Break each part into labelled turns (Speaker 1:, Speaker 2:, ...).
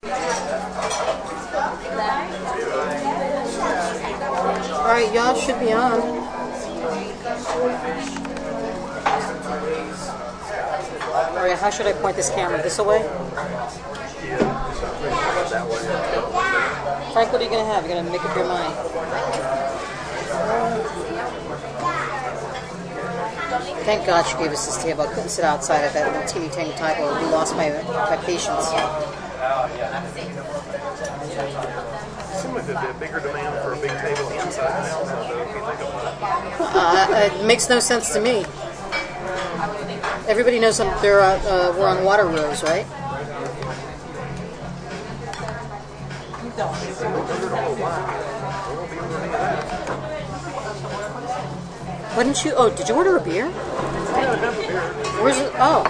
Speaker 1: Alright, y'all should be on. Alright, how should I point this camera? This away? Frank, what are you going to have? You're going to make up your mind. Thank God she gave us this table. I couldn't sit outside at that little teeny tiny table. We lost my patience.
Speaker 2: Seems like there'd be a bigger demand for a big table inside than outside, though, if you think about it.
Speaker 1: It makes no sense to me. Everybody knows we're on water rows, right? Why didn't you? Oh, did you order a beer? Where's it? Oh,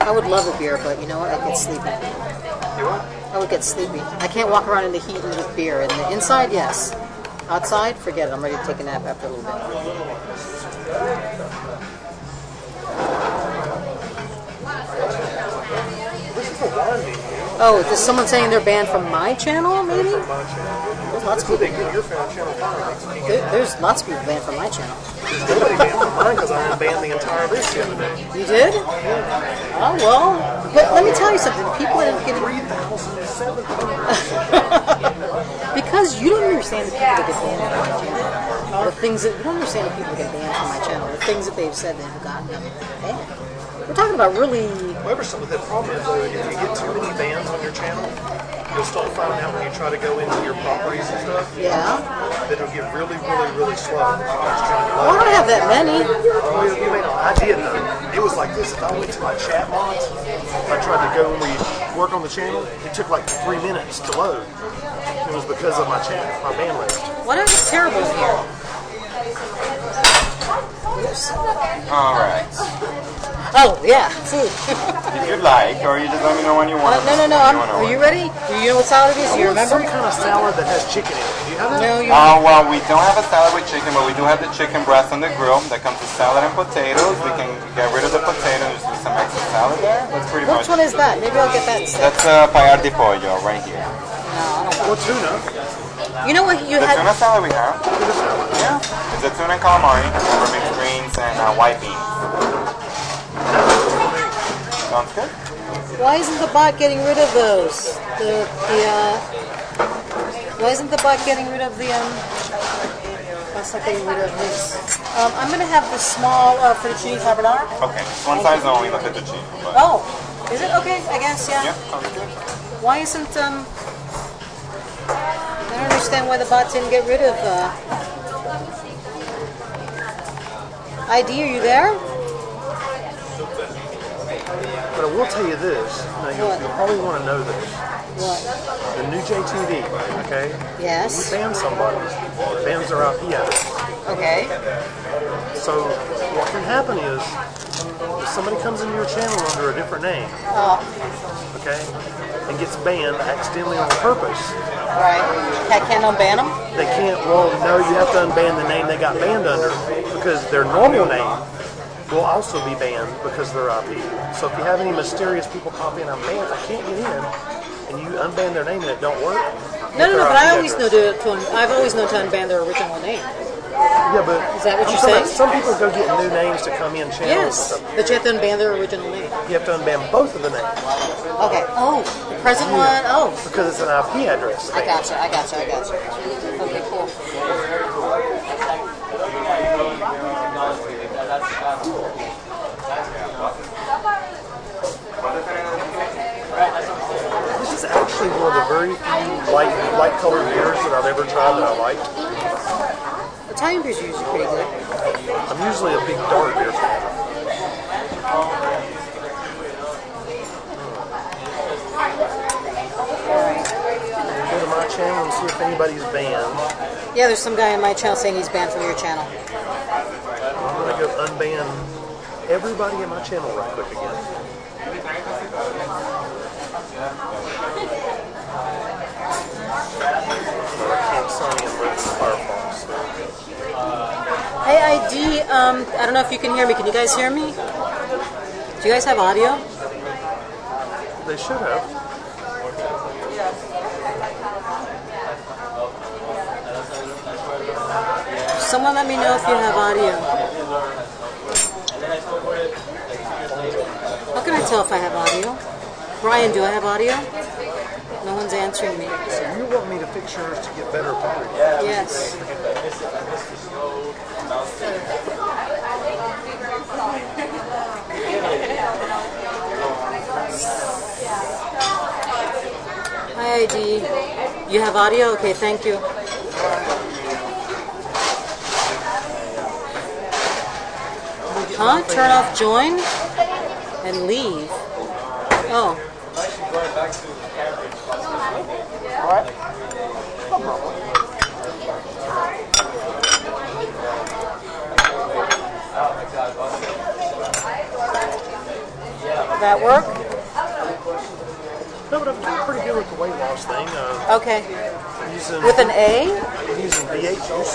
Speaker 1: I would love a beer, but you know what? I'd get sleepy. I would get sleepy. I can't walk around in the heat and with beer. In the inside, yes. Outside, forget it. I'm ready to take a nap after a little bit. Oh, is someone saying they're banned from my channel, maybe? There's lots of people. There's lots of people banned from my channel.
Speaker 2: Nobody banned from mine because I unbanned the entire list the other day.
Speaker 1: You did? Oh, well. But let me tell you something. People are getting...
Speaker 2: 3,700.
Speaker 1: Because you don't understand the people that get banned from my channel. The things that... You don't understand the people that get banned from my channel. The things that they've said that have gotten them banned. We're talking about really...
Speaker 2: However, some of the problem is, though, if you get too many bans on your channel, you'll start finding out when you try to go into your properties and stuff.
Speaker 1: Yeah.
Speaker 2: That it'll get really, really, really slow.
Speaker 1: Well, I don't have that many.
Speaker 2: Oh, you may not. I did, though. It was like this. If I went to my chat mods, I tried to go when we work on the channel, it took like 3 minutes to load. It was because of my chat, my ban list.
Speaker 1: What is terrible here?
Speaker 3: All right.
Speaker 1: Oh, yeah, food.
Speaker 3: If you'd like, or you just let me know when you want.
Speaker 1: No. Are you ready? Do you know what salad it is? Do you remember?
Speaker 2: Some kind of salad that has chicken in it. Do you have that?
Speaker 1: No, you
Speaker 3: Well, we don't have a salad with chicken, but we do have the chicken breast on the grill. That comes with salad and potatoes. We can get rid of the potatoes and just do some extra salad there. That's pretty much.
Speaker 1: Which one is that? Maybe I'll get that instead.
Speaker 3: That's payar de pollo right here.
Speaker 1: No, I don't
Speaker 2: Or tuna.
Speaker 1: You know what you
Speaker 3: The
Speaker 1: had?
Speaker 3: tuna salad we have.
Speaker 2: Tuna salad.
Speaker 3: Yeah. It's a tuna and calamari over mixed greens and white beans. Sounds good.
Speaker 1: Why isn't the bot getting rid of those? Why isn't the bot getting rid of the That's not getting rid of this. I'm gonna have the small fettuccine carbonara.
Speaker 3: Okay. One size only, the fettuccine. But
Speaker 1: Oh, is it okay? I guess yeah.
Speaker 3: yeah, sounds good.
Speaker 1: Why isn't I don't understand why the bot didn't get rid of ID, are you there?
Speaker 2: But I will tell you this. Now, you'll probably want to know this.
Speaker 1: What?
Speaker 2: The new JTV, okay?
Speaker 1: Yes.
Speaker 2: When you ban somebody, it bans their IP address.
Speaker 1: Okay.
Speaker 2: So what can happen is, if somebody comes into your channel under a different name, okay, and gets banned accidentally on purpose,
Speaker 1: Right. I can't unban them?
Speaker 2: they can't, well, no, you have to unban the name they got banned under, because their normal name will also be banned because of their IP. So if you have any mysterious people pop in, I'm banned, I can't get in, and you unban their name and it don't work.
Speaker 1: No, but I always know I've always known to unban their original name.
Speaker 2: Yeah, but
Speaker 1: Is that what
Speaker 2: I'm
Speaker 1: you're
Speaker 2: talking
Speaker 1: saying?
Speaker 2: about some people go get new names to come in channels and
Speaker 1: Yes,
Speaker 2: stuff.
Speaker 1: but you have to unban their original name.
Speaker 2: You have to unban both of the names
Speaker 1: Okay. Oh, the present one. Oh,
Speaker 2: because it's an IP address.
Speaker 1: I gotcha. Okay, cool.
Speaker 2: This is actually one of the very few light colored beers that I've ever tried that I liked.
Speaker 1: Italian beers are usually pretty good.
Speaker 2: I'm usually a big dark beer fan. Go to my channel and see if anybody's banned.
Speaker 1: Yeah, there's some guy on my channel saying he's banned from your channel.
Speaker 2: I'm going to go unban everybody in my channel right quick again. I can't sign in with Firefox.
Speaker 1: Hey, ID, I don't know if you can hear me. Can you guys hear me? Do you guys have audio?
Speaker 2: They should have.
Speaker 1: Someone let me know if you have audio. How can I tell if I have audio? Brian, do I have audio? No one's answering me.
Speaker 2: So you want me to fix yours to get better quality?
Speaker 1: Yes. Hi, ID. You have audio? Okay, thank you. Huh? Turn off join and leave. Oh.
Speaker 2: Alright.
Speaker 1: That work?
Speaker 2: No, but I'm doing pretty good with the weight loss thing.
Speaker 1: Okay.
Speaker 2: Using,
Speaker 1: With an A?
Speaker 2: using V8 juice.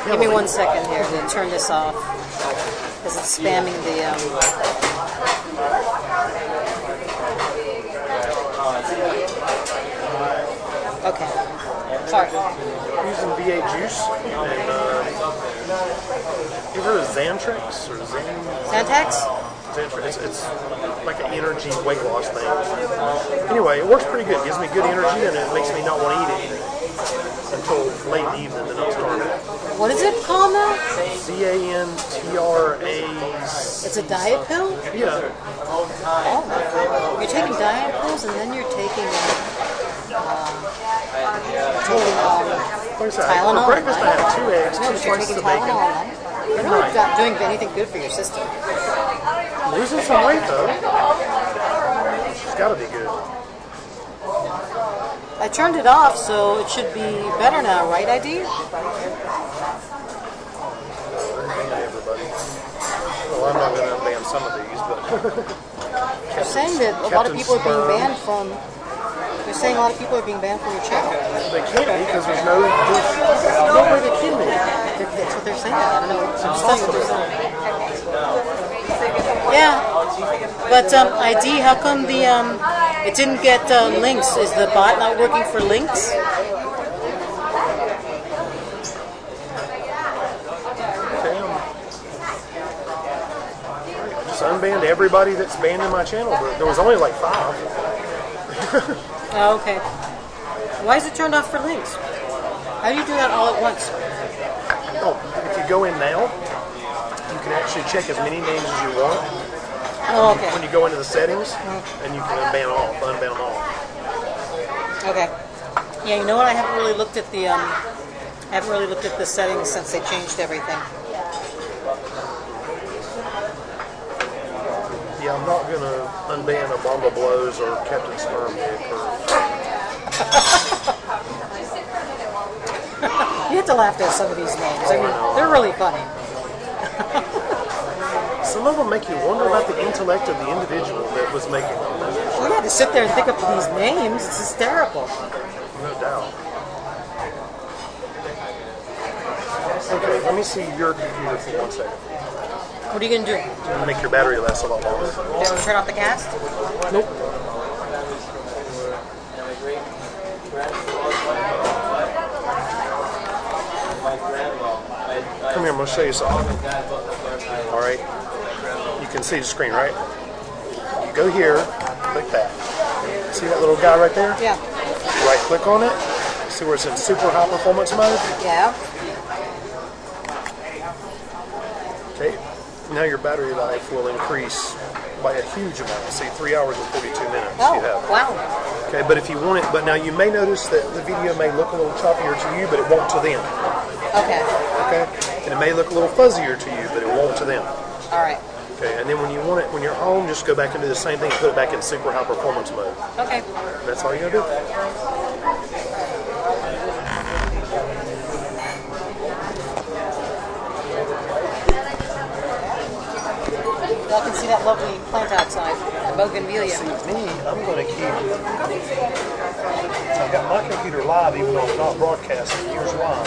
Speaker 1: Give me 1 second here to turn this off. Because it's spamming the... Okay. Sorry.
Speaker 2: Using V8 juice. And, you heard of Xantrex or
Speaker 1: Zantax?
Speaker 2: Xantrex? It's like an energy weight loss thing. Anyway, it works pretty good. It gives me good energy and it makes me not want to eat anything until late in the evening, then I'm starving.
Speaker 1: What is it called now?
Speaker 2: Zantrax.
Speaker 1: It's a diet pill?
Speaker 2: Yeah.
Speaker 1: Oh. You're taking diet pills and then you're taking
Speaker 2: Like I said,
Speaker 1: Tylenol
Speaker 2: for breakfast I have 2 eggs,
Speaker 1: no,
Speaker 2: 2
Speaker 1: but you're
Speaker 2: slices
Speaker 1: taking
Speaker 2: of bacon.
Speaker 1: Tylenol at night. You're not doing anything good for your system.
Speaker 2: Losing some weight though. It's got to be good.
Speaker 1: I turned it off, so it should be better now, right, ID?
Speaker 2: Everybody. Well, I'm not going to ban some of these, but
Speaker 1: They're saying that a lot of people are being banned from... They're saying a lot of people are being banned from your channel.
Speaker 2: they can't be because there's no way they can be.
Speaker 1: That's what they're saying. I don't know. I'm just telling you what they're saying. Yeah. But ID, how come the it didn't get links? Is the bot not working for links?
Speaker 2: Just unbanned everybody that's banned in my channel. There was only like 5.
Speaker 1: Oh, okay. Why is it turned off for links? How do you do that all at once?
Speaker 2: Oh, if you go in now, you can actually check as many names as you want.
Speaker 1: Oh, okay.
Speaker 2: When you go into the settings, and you can unban them all.
Speaker 1: Okay. Yeah, you know what? I haven't really looked at the settings since they changed everything.
Speaker 2: Yeah, I'm not gonna unban Obama Blows or Captain Sperm Dick or.
Speaker 1: You have to laugh at some of these names. I mean, they're really funny.
Speaker 2: Some of them make you wonder about the intellect of the individual that was making them.
Speaker 1: Well, yeah, to sit there and think up these names, it's hysterical.
Speaker 2: No doubt. Okay, let me see your computer for 1 second.
Speaker 1: What are you going to do?
Speaker 2: Make your battery last a lot longer.
Speaker 1: Just turn off the cast?
Speaker 2: Nope. Come here, I'm going to show you something. Alright. You can see the screen, right? You go here, click that. See that little guy right there?
Speaker 1: Yeah.
Speaker 2: Right click on it. See where it's in super high performance mode?
Speaker 1: Yeah.
Speaker 2: Okay. Now your battery life will increase by a huge amount. See, 3 hours and 42 minutes
Speaker 1: Oh,
Speaker 2: you have.
Speaker 1: wow.
Speaker 2: Okay, but if you want it, but now you may notice that the video may look a little choppier to you, but it won't to them.
Speaker 1: Okay.
Speaker 2: Okay? And it may look a little fuzzier to you, but it won't to them.
Speaker 1: All right.
Speaker 2: Okay, and then when you want it, when you're home, just go back and do the same thing, put it back in super high performance mode.
Speaker 1: Okay.
Speaker 2: That's all you gotta do.
Speaker 1: Y'all can see that lovely plant outside, the bougainvillea.
Speaker 2: See, me, I'm gonna keep. I've got my computer live, even though I'm not broadcasting. Here's why.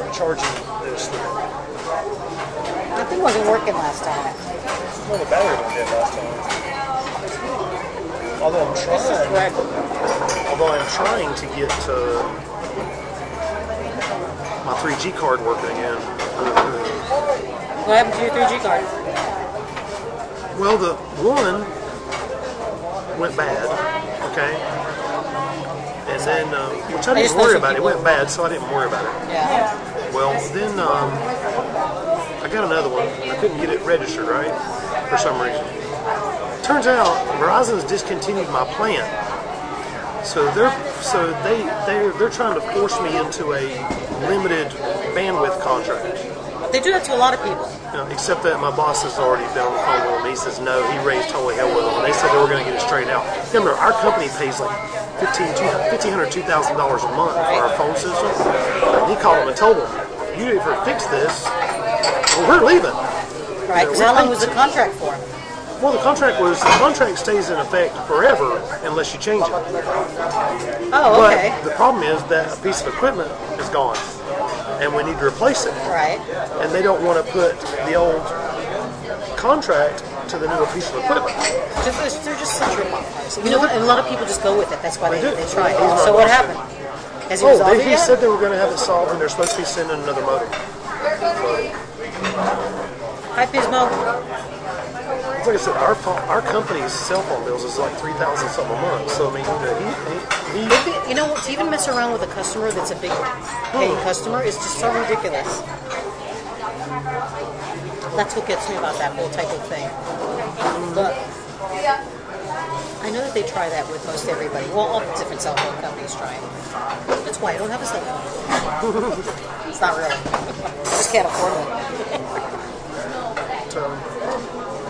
Speaker 2: I'm charging this thing.
Speaker 1: That thing wasn't working last time.
Speaker 2: Well, the battery went dead last time. although I'm
Speaker 1: This is
Speaker 2: trying,
Speaker 1: red.
Speaker 2: although I'm trying to get my 3G card working again.
Speaker 1: What happened to your 3G card?
Speaker 2: Well, the one went bad, okay? And then, which I didn't worry about. It went bad, so I didn't worry about it.
Speaker 1: Yeah.
Speaker 2: Well, then I got another one. I couldn't get it registered, right? For some reason. Turns out Verizon's discontinued my plan. So they're trying to force me into a limited bandwidth contract.
Speaker 1: They do that to a lot of people.
Speaker 2: Except that my boss has already been on the phone with him. He says no. He raised holy hell with them, and they said they were going to get it straightened out. Remember, our company pays like $1,500, $2,000 a month for our phone system. And he called them and told them, "You either fix this, or we're leaving."
Speaker 1: Right? Because how long was the contract for?
Speaker 2: Well, the contract stays in effect forever unless you change it.
Speaker 1: Oh, okay.
Speaker 2: But the problem is that a piece of equipment is gone, and we need to replace it.
Speaker 1: Right.
Speaker 2: And they don't want to put the old contract to the newer piece of equipment.
Speaker 1: They're just such rip-offs. You know what? And a lot of people just go with it. That's why they try it.
Speaker 2: He's my
Speaker 1: So what
Speaker 2: boss.
Speaker 1: happened? Has he resolved it
Speaker 2: He
Speaker 1: yet?
Speaker 2: said they were going to have it solved, and they're supposed to be sending another modem.
Speaker 1: Hi, Pismo.
Speaker 2: Like I said, our company's cell phone bills is like $3,000 something a month. So I mean,
Speaker 1: You know, to even mess around with a customer that's a big paying customer is just so ridiculous. That's what gets me about that whole type of thing. But I know that they try that with most everybody. Well, all the different cell phone companies try it. That's why I don't have a cell phone. It's not really. I just can't afford one.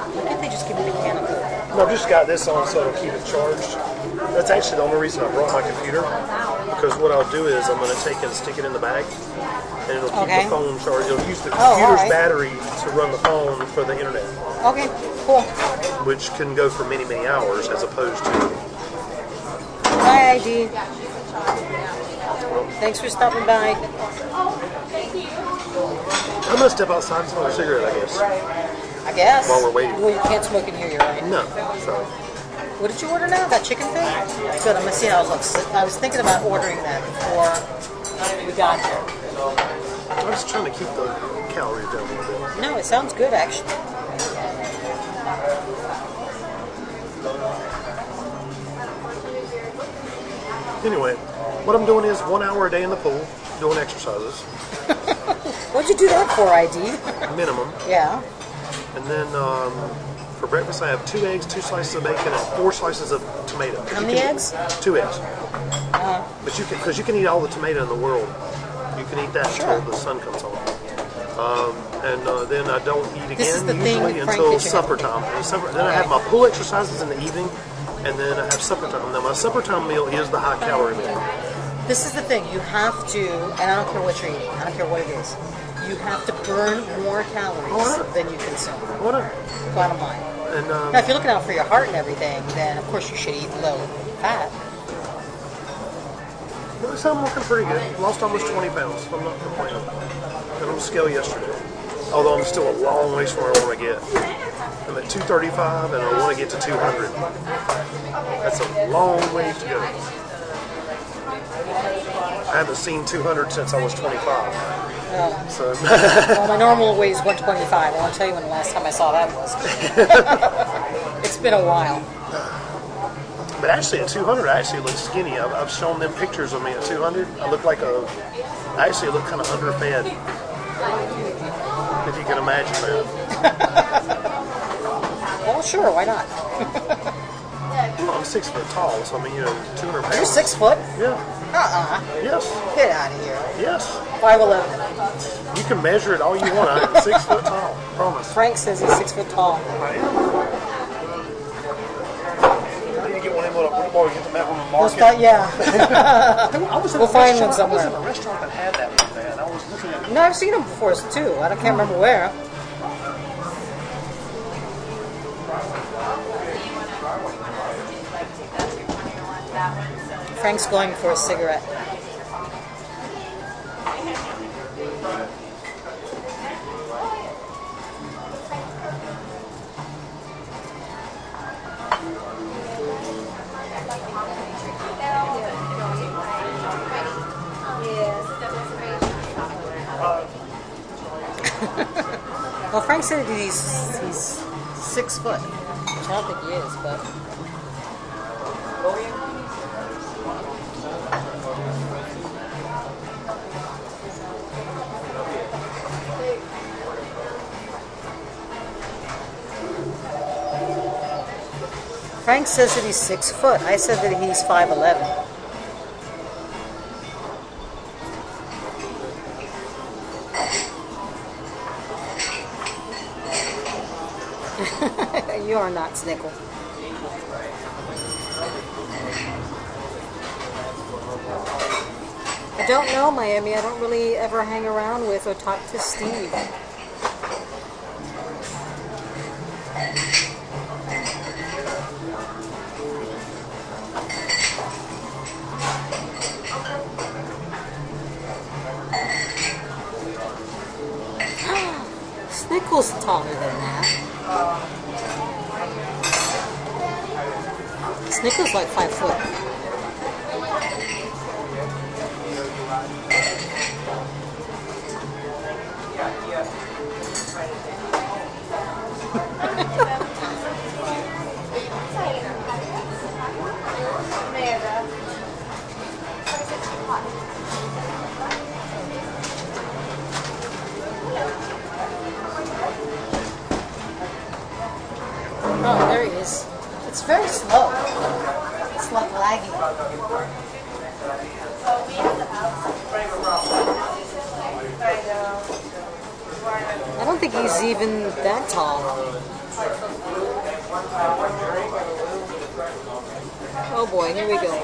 Speaker 1: Why can't they just give me mechanical?
Speaker 2: No, I just got this on so it'll keep it charged. That's actually the only reason I brought my computer. Because what I'll do is I'm going to take and stick it in the bag, and it'll keep the phone charged. It'll use the computer's battery to run the phone for the internet.
Speaker 1: Okay, cool.
Speaker 2: Which can go for many, many hours as opposed to...
Speaker 1: Bye, ID. Thanks for stopping by.
Speaker 2: I'm going to step outside and smoke a cigarette, I guess.
Speaker 1: I guess.
Speaker 2: While we're waiting.
Speaker 1: Well, you can't smoke in here, you're right.
Speaker 2: No, sorry.
Speaker 1: What did you order now? That chicken thing? Good, I'm going to see how it looks. I was thinking about ordering that before we got here.
Speaker 2: I'm just trying to keep the calories down a little bit.
Speaker 1: No, it sounds good, actually.
Speaker 2: Anyway, what I'm doing is 1 hour a day in the pool, doing exercises.
Speaker 1: What'd you do that for, ID?
Speaker 2: Minimum.
Speaker 1: Yeah.
Speaker 2: And then for breakfast, I have 2 eggs, 2 slices of bacon, and 4 slices of tomato.
Speaker 1: How many eggs?
Speaker 2: 2 eggs. But because you can eat all the tomato in the world, you can eat that until the sun comes on. And then I don't eat again usually until supper time. Then I have my pool exercises in the evening, and then I have supper time. Now my supper time meal is the high calorie meal.
Speaker 1: This is the thing. You have to, and I don't care what you're eating. I don't care what it is. You have to burn more calories than you consume.
Speaker 2: What up?
Speaker 1: Bottom line.
Speaker 2: And
Speaker 1: Now, if you're looking out for your heart and everything, then of course you should eat low fat.
Speaker 2: so I'm looking pretty good. Lost almost 20 pounds. I'm not complaining. Got on the scale yesterday. Although I'm still a long ways from where I want to get. I'm at 235 and I want to get to 200. That's a long ways to go. I haven't seen 200 since I was 25. So.
Speaker 1: Well, my normal weight is 125. I won't tell you when the last time I saw that was. It's been a while.
Speaker 2: But actually at 200 I actually look skinny. I've shown them pictures of me at 200. I look like I actually look kind of underfed. If you can imagine that.
Speaker 1: Well, sure, why not?
Speaker 2: Well, I'm 6 foot tall, so I mean, 200 pounds.
Speaker 1: You're 6 foot?
Speaker 2: Yeah. Yes.
Speaker 1: Get out of here.
Speaker 2: Yes.
Speaker 1: 5'11".
Speaker 2: You can measure it all you want. I'm 6 foot tall. Promise.
Speaker 1: Frank says he's 6 foot tall.
Speaker 2: I am. I need to get one in when we get them at the market.
Speaker 1: Yeah.
Speaker 2: We'll
Speaker 1: find one somewhere.
Speaker 2: I was in a restaurant that had that one, man. I was looking at it.
Speaker 1: No, I've seen them before too. I can't remember where. Frank's going for a cigarette. Well, Frank said he's 6 foot, which I don't think he is, but. Frank says that he's 6 foot. I said that he's 5'11". You are not Snickle. I don't know, Miami. I don't really ever hang around with or talk to Steve. Snickle's taller than that. Snickle's like 5 foot. Oh, there he is. It's very slow. It's like lagging. I don't think he's even that tall. Oh boy, here we go.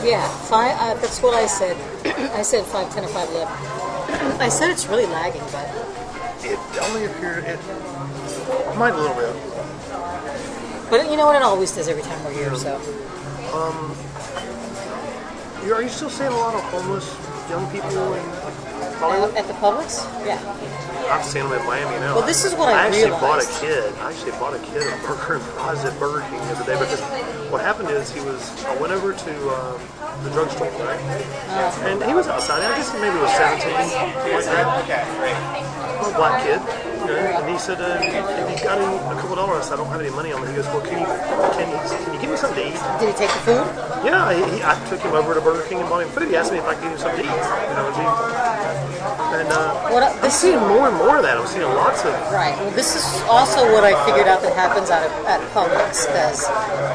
Speaker 1: Yeah, that's what I said. I said 5'10" or 5'11". I said it's really lagging, but
Speaker 2: it only appeared. It might a little bit.
Speaker 1: But you know what? It always does every time we're here. So.
Speaker 2: Are you still seeing a lot of homeless young people in Hollywood?
Speaker 1: At the Publix? Yeah.
Speaker 2: I've seen them in Miami now.
Speaker 1: Well, this is what I
Speaker 2: actually
Speaker 1: realized.
Speaker 2: I actually bought a kid a burger and fries at Burger King the other day because what happened is I went over to the drugstore, right? And he was outside. I guess maybe he was 17, something like that. A black kid, you know, and he said, if you got a couple dollars, I don't have any money on me. He goes, well, can you give me something to eat?
Speaker 1: Did he take the food?
Speaker 2: Yeah, I took him over to Burger King and bought him food. He asked me if I could give him something to eat. You know, and I'm seeing more and more of that. I'm seeing lots of.
Speaker 1: Right. Well, this is also what I figured out that happens at Publix. Because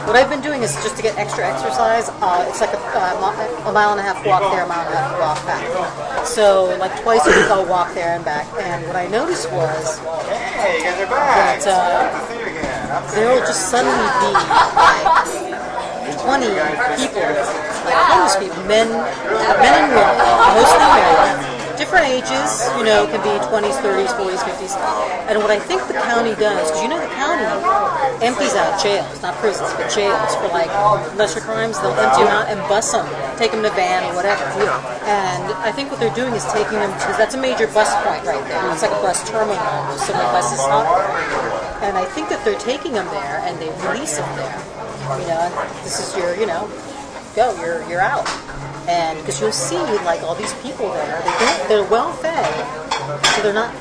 Speaker 1: what I've been doing is just to get extra exercise. It's like a mile and a half walk there, a mile and a half walk back. So like twice a week I'll walk there and back. And what I noticed was
Speaker 3: Hey, you guys are back.
Speaker 1: that
Speaker 3: Good to see you again.
Speaker 1: there will just suddenly be like 20 people, like homeless people, men and women, mostly married, different ages, you know, can be 20s, 30s, 40s, 50s. And what I think the county does, because you know the county empties out jails, not prisons, but jails for like lesser crimes. They'll empty them out and bus them, take them to van or whatever. And I think what they're doing is taking them, because that's a major bus point right there. It's like a bus terminal, almost, so many buses stop there. And I think that they're taking them there and they release them there. You know, this is your, you know, go, you're out. And because you'll see like all these people there, they're well fed, so they're not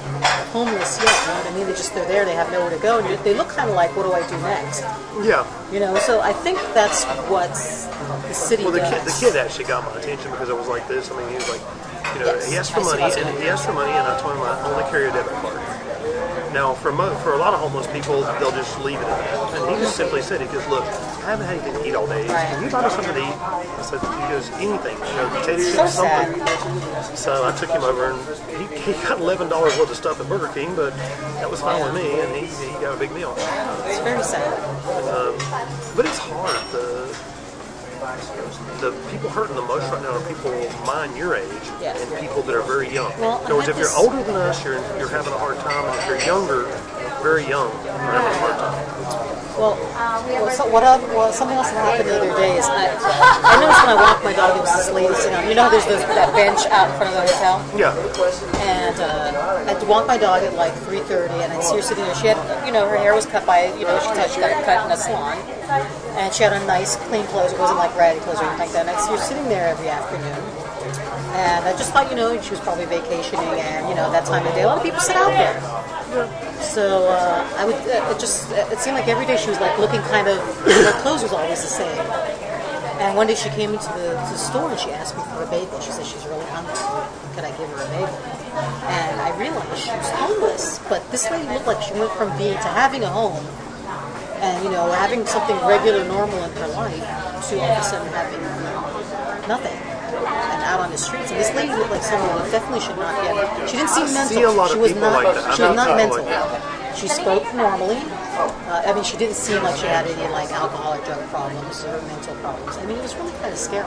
Speaker 1: homeless yet. You know what I mean? They're there, they have nowhere to go, and they look kind of like, what do I do next?
Speaker 2: Yeah.
Speaker 1: You know, so I think that's what the city does.
Speaker 2: The kid actually got my attention because it was like this. I mean, he was like, you know,
Speaker 1: Yes,
Speaker 2: he asked for money, and I told him I only carry a debit card. Now, for a lot of homeless people, they'll just leave it at that. And he just simply said, he goes, look, I haven't had anything to eat all day.
Speaker 1: Right.
Speaker 2: Can you buy me something to eat? I said, he goes, anything. You know, potato
Speaker 1: So
Speaker 2: chips, something. So I took him over, and he got $11 worth of stuff at Burger King, but that was fine with me, and he got a big meal.
Speaker 1: It's very sad.
Speaker 2: But it's hard. The people hurting the most right now are people mine your age
Speaker 1: Yes.
Speaker 2: and people that are very young.
Speaker 1: Well,
Speaker 2: in other words,
Speaker 1: I
Speaker 2: if
Speaker 1: had
Speaker 2: you're
Speaker 1: this-
Speaker 2: older than us, you're having a hard time, and if you're younger, very young, you're having a hard time.
Speaker 1: something else that happened the other day is I noticed when I walked my dog, there was this lady sitting on. You know how there's that bench out in front of the hotel?
Speaker 2: Yeah.
Speaker 1: And I'd walk my dog at like 3:30, and I'd see her sitting there. She had, her hair was cut by, she got it cut in a salon, and she had a nice, clean clothes. It wasn't like ratty clothes or anything like that. And I'd see her sitting there every afternoon. And I just thought, she was probably vacationing, and that time of day, a lot of people sit out there. So it seemed like every day she was like looking kind of, her clothes was always the same. And one day she came into the store and she asked me for a bagel. She said she's really hungry. Could I give her a bagel? And I realized she was homeless, but this lady looked like she went from to having a home and, having something regular, normal in her life to all of a sudden having nothing. And out on the streets. And this lady looked like someone who definitely should not get. She didn't seem mental. She was not mental. She spoke normally. She didn't seem like she had any like alcohol or drug problems or mental problems. It was really kind of scary.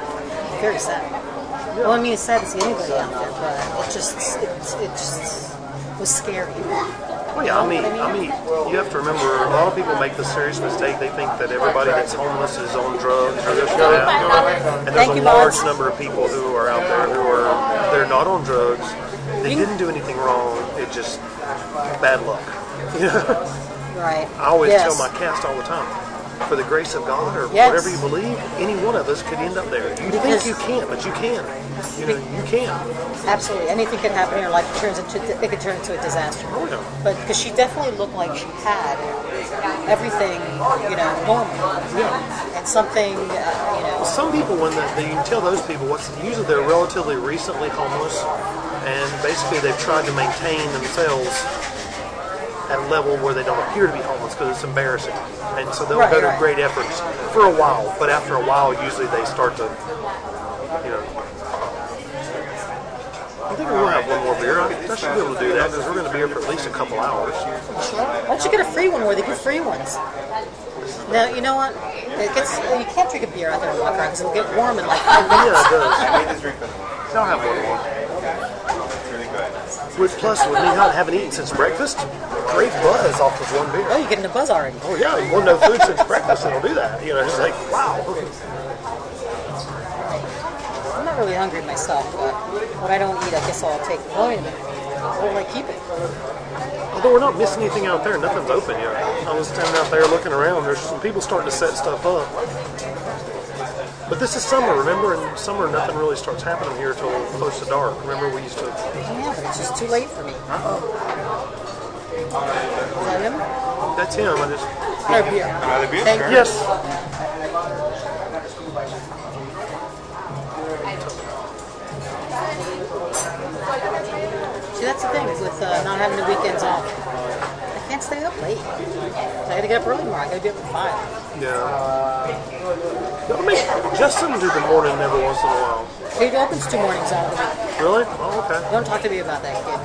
Speaker 1: Very sad. Well, it's sad to see anybody out there, but it just was scary.
Speaker 2: Well, yeah, you have to remember, a lot of people make the serious mistake. They think that everybody that's homeless is on drugs or this or that. And there's a large number of people who are out there they're not on drugs. They didn't do anything wrong. It just bad luck.
Speaker 1: Right.
Speaker 2: I always tell my cast all the time, for the grace of God or whatever you believe, any one of us could end up there. You think you can't, but you can. You can.
Speaker 1: Absolutely. Anything can happen in your life. It could turn into a disaster.
Speaker 2: Oh, yeah.
Speaker 1: But because she definitely looked like she had everything, normal. Yeah. And something,
Speaker 2: Some people, when you can tell those people, usually they're relatively recently homeless, and basically they've tried to maintain themselves at a level where they don't appear to be homeless because it's embarrassing. And so they'll go to great efforts for a while, but after a while, usually they start to, I think we'll have one more beer. I should be able to do that because we're going to be here for at least a couple hours.
Speaker 1: Why don't you get a free one where they give free ones? Now, you know what? You can't drink a beer out there and walk around because it'll get warm in like 5 minutes.
Speaker 2: Yeah, it does.
Speaker 3: I made this drink for them.
Speaker 2: I'll have one more.
Speaker 3: It's really good.
Speaker 2: Plus, with me not having eaten since breakfast, great buzz off of one beer.
Speaker 1: Oh, you're getting a buzz already.
Speaker 2: Oh yeah, you want no food since breakfast, it'll do that. It's like, wow.
Speaker 1: I'm not really hungry myself, but what I don't eat, I guess I'll take. Oh, wait a minute. Or will I keep it?
Speaker 2: Although we're not missing anything out there, nothing's open yet. I was standing out there looking around. There's some people starting to set stuff up. But this is summer, remember? In summer, nothing really starts happening here till close to dark. Remember, we used to...
Speaker 1: Yeah, but it's just too late for me. Is that him?
Speaker 2: That's him. I just...
Speaker 1: Another beer.
Speaker 3: Another beer?
Speaker 1: Thank you.
Speaker 2: Yes.
Speaker 1: See, that's the thing with not having the weekends off. I can't stay up late. I gotta get up early tomorrow. I gotta be up at 5.
Speaker 2: Yeah. Justin do the morning every once in a while.
Speaker 1: He opens 2 mornings out of the week.
Speaker 2: Really? Oh, okay.
Speaker 1: Don't talk to me about that kid.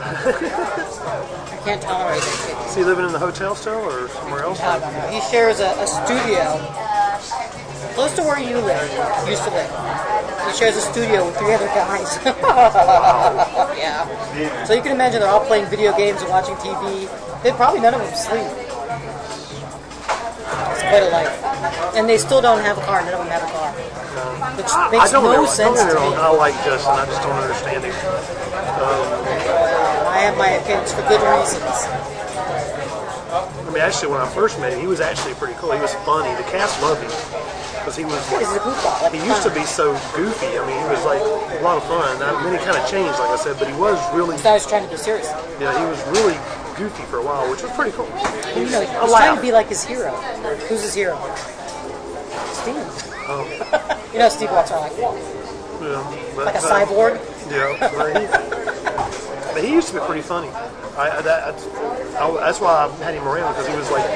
Speaker 1: I can't tolerate that kid.
Speaker 2: Is he living in the hotel still or somewhere else?
Speaker 1: I don't know. He shares a studio close to where you used to live. He shares a studio with 3 other guys. Yeah. So you can imagine they're all playing video games and watching TV. Probably none of them sleep. It's quite a life. And they still don't have a car. None of them have a car. Which makes no sense to me.
Speaker 2: I like Justin. I just don't understand him.
Speaker 1: I have my opinions for good reasons.
Speaker 2: Actually, when I first met him, he was actually pretty cool. He was funny. The cast loved him. Because he was
Speaker 1: He's a goofball.
Speaker 2: he used to be so goofy. He was like a lot of fun. Then he kind of changed, like I said, but he was really...
Speaker 1: I was trying to be serious.
Speaker 2: Yeah, he was really goofy for a while, which was pretty cool.
Speaker 1: He was trying to be like his hero. Who's his hero? Steve.
Speaker 2: Oh.
Speaker 1: Steve walks around like, whoa.
Speaker 2: Yeah,
Speaker 1: Like a cyborg?
Speaker 2: Yeah. But he used to be pretty funny. That's why I had him around, because he was like,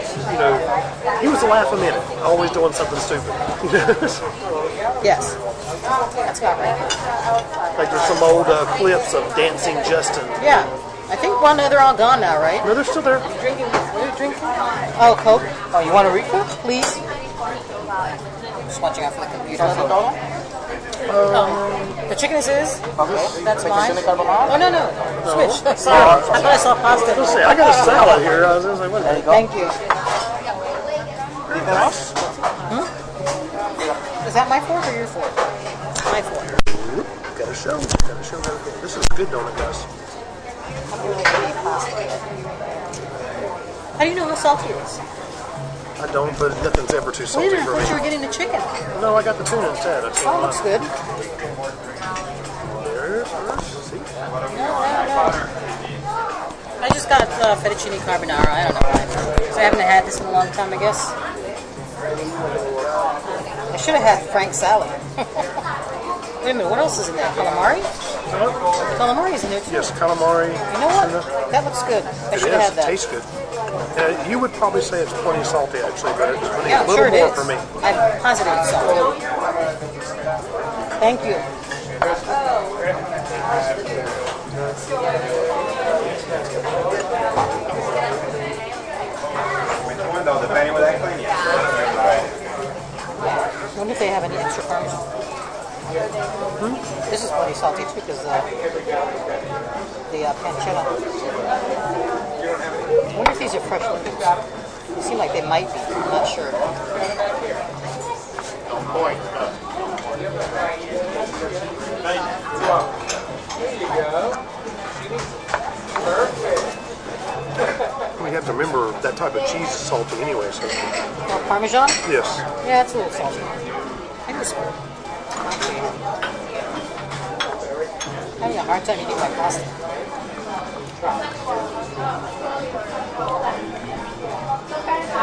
Speaker 2: he was a laugh a minute, always doing something stupid.
Speaker 1: Yes. That's about right.
Speaker 2: Like there's some old clips of Dancing Justin.
Speaker 1: Yeah. I think they're all gone now, right?
Speaker 2: No, they're still there.
Speaker 1: Drinking? What are you drinking? Oh, Coke. Oh, you want a refill? Please. Just watching out for the computer. The chicken is his. Okay. That's mine. Oh, no. Switch. Sorry. I thought I saw pasta.
Speaker 2: I got a salad here. I was like, what the heck?
Speaker 1: Thank you. Is that my fork or your fork? My fork.
Speaker 2: Gotta show. This is good donut, guys.
Speaker 1: How do you know how salty it is?
Speaker 2: I don't, but nothing's ever too
Speaker 1: Wait a
Speaker 2: salty
Speaker 1: minute, I
Speaker 2: for
Speaker 1: thought
Speaker 2: me.
Speaker 1: you were getting the chicken.
Speaker 2: No, I got the tuna instead. I
Speaker 1: Oh, looks good.
Speaker 2: There's hers. See?
Speaker 1: No. I just got fettuccine carbonara. I don't know why. So I haven't had this in a long time, I guess. I should have had Frank salad. Wait a minute, what else is in there? Calamari? Calamari's in there too.
Speaker 2: Yes, calamari.
Speaker 1: You know what? That looks good. I should have had
Speaker 2: It
Speaker 1: that.
Speaker 2: tastes good. You would probably say it's plenty salty, actually, but it's plenty
Speaker 1: Yeah,
Speaker 2: a
Speaker 1: I'm
Speaker 2: little
Speaker 1: sure it
Speaker 2: more
Speaker 1: is.
Speaker 2: for me.
Speaker 1: I'm positive it's salty. Thank you.
Speaker 3: Depending what I clean,
Speaker 1: I wonder if they have any extra parmesan. This is pretty salty too because the pancetta. I wonder if these are fresh noodles. They seem like they might be. I'm not sure.
Speaker 2: We have to remember that type of cheese is salty anyway. So.
Speaker 1: Oh, Parmesan?
Speaker 2: Yes.
Speaker 1: Yeah, it's a little salty. I can split. I'm having a hard time eating my pasta.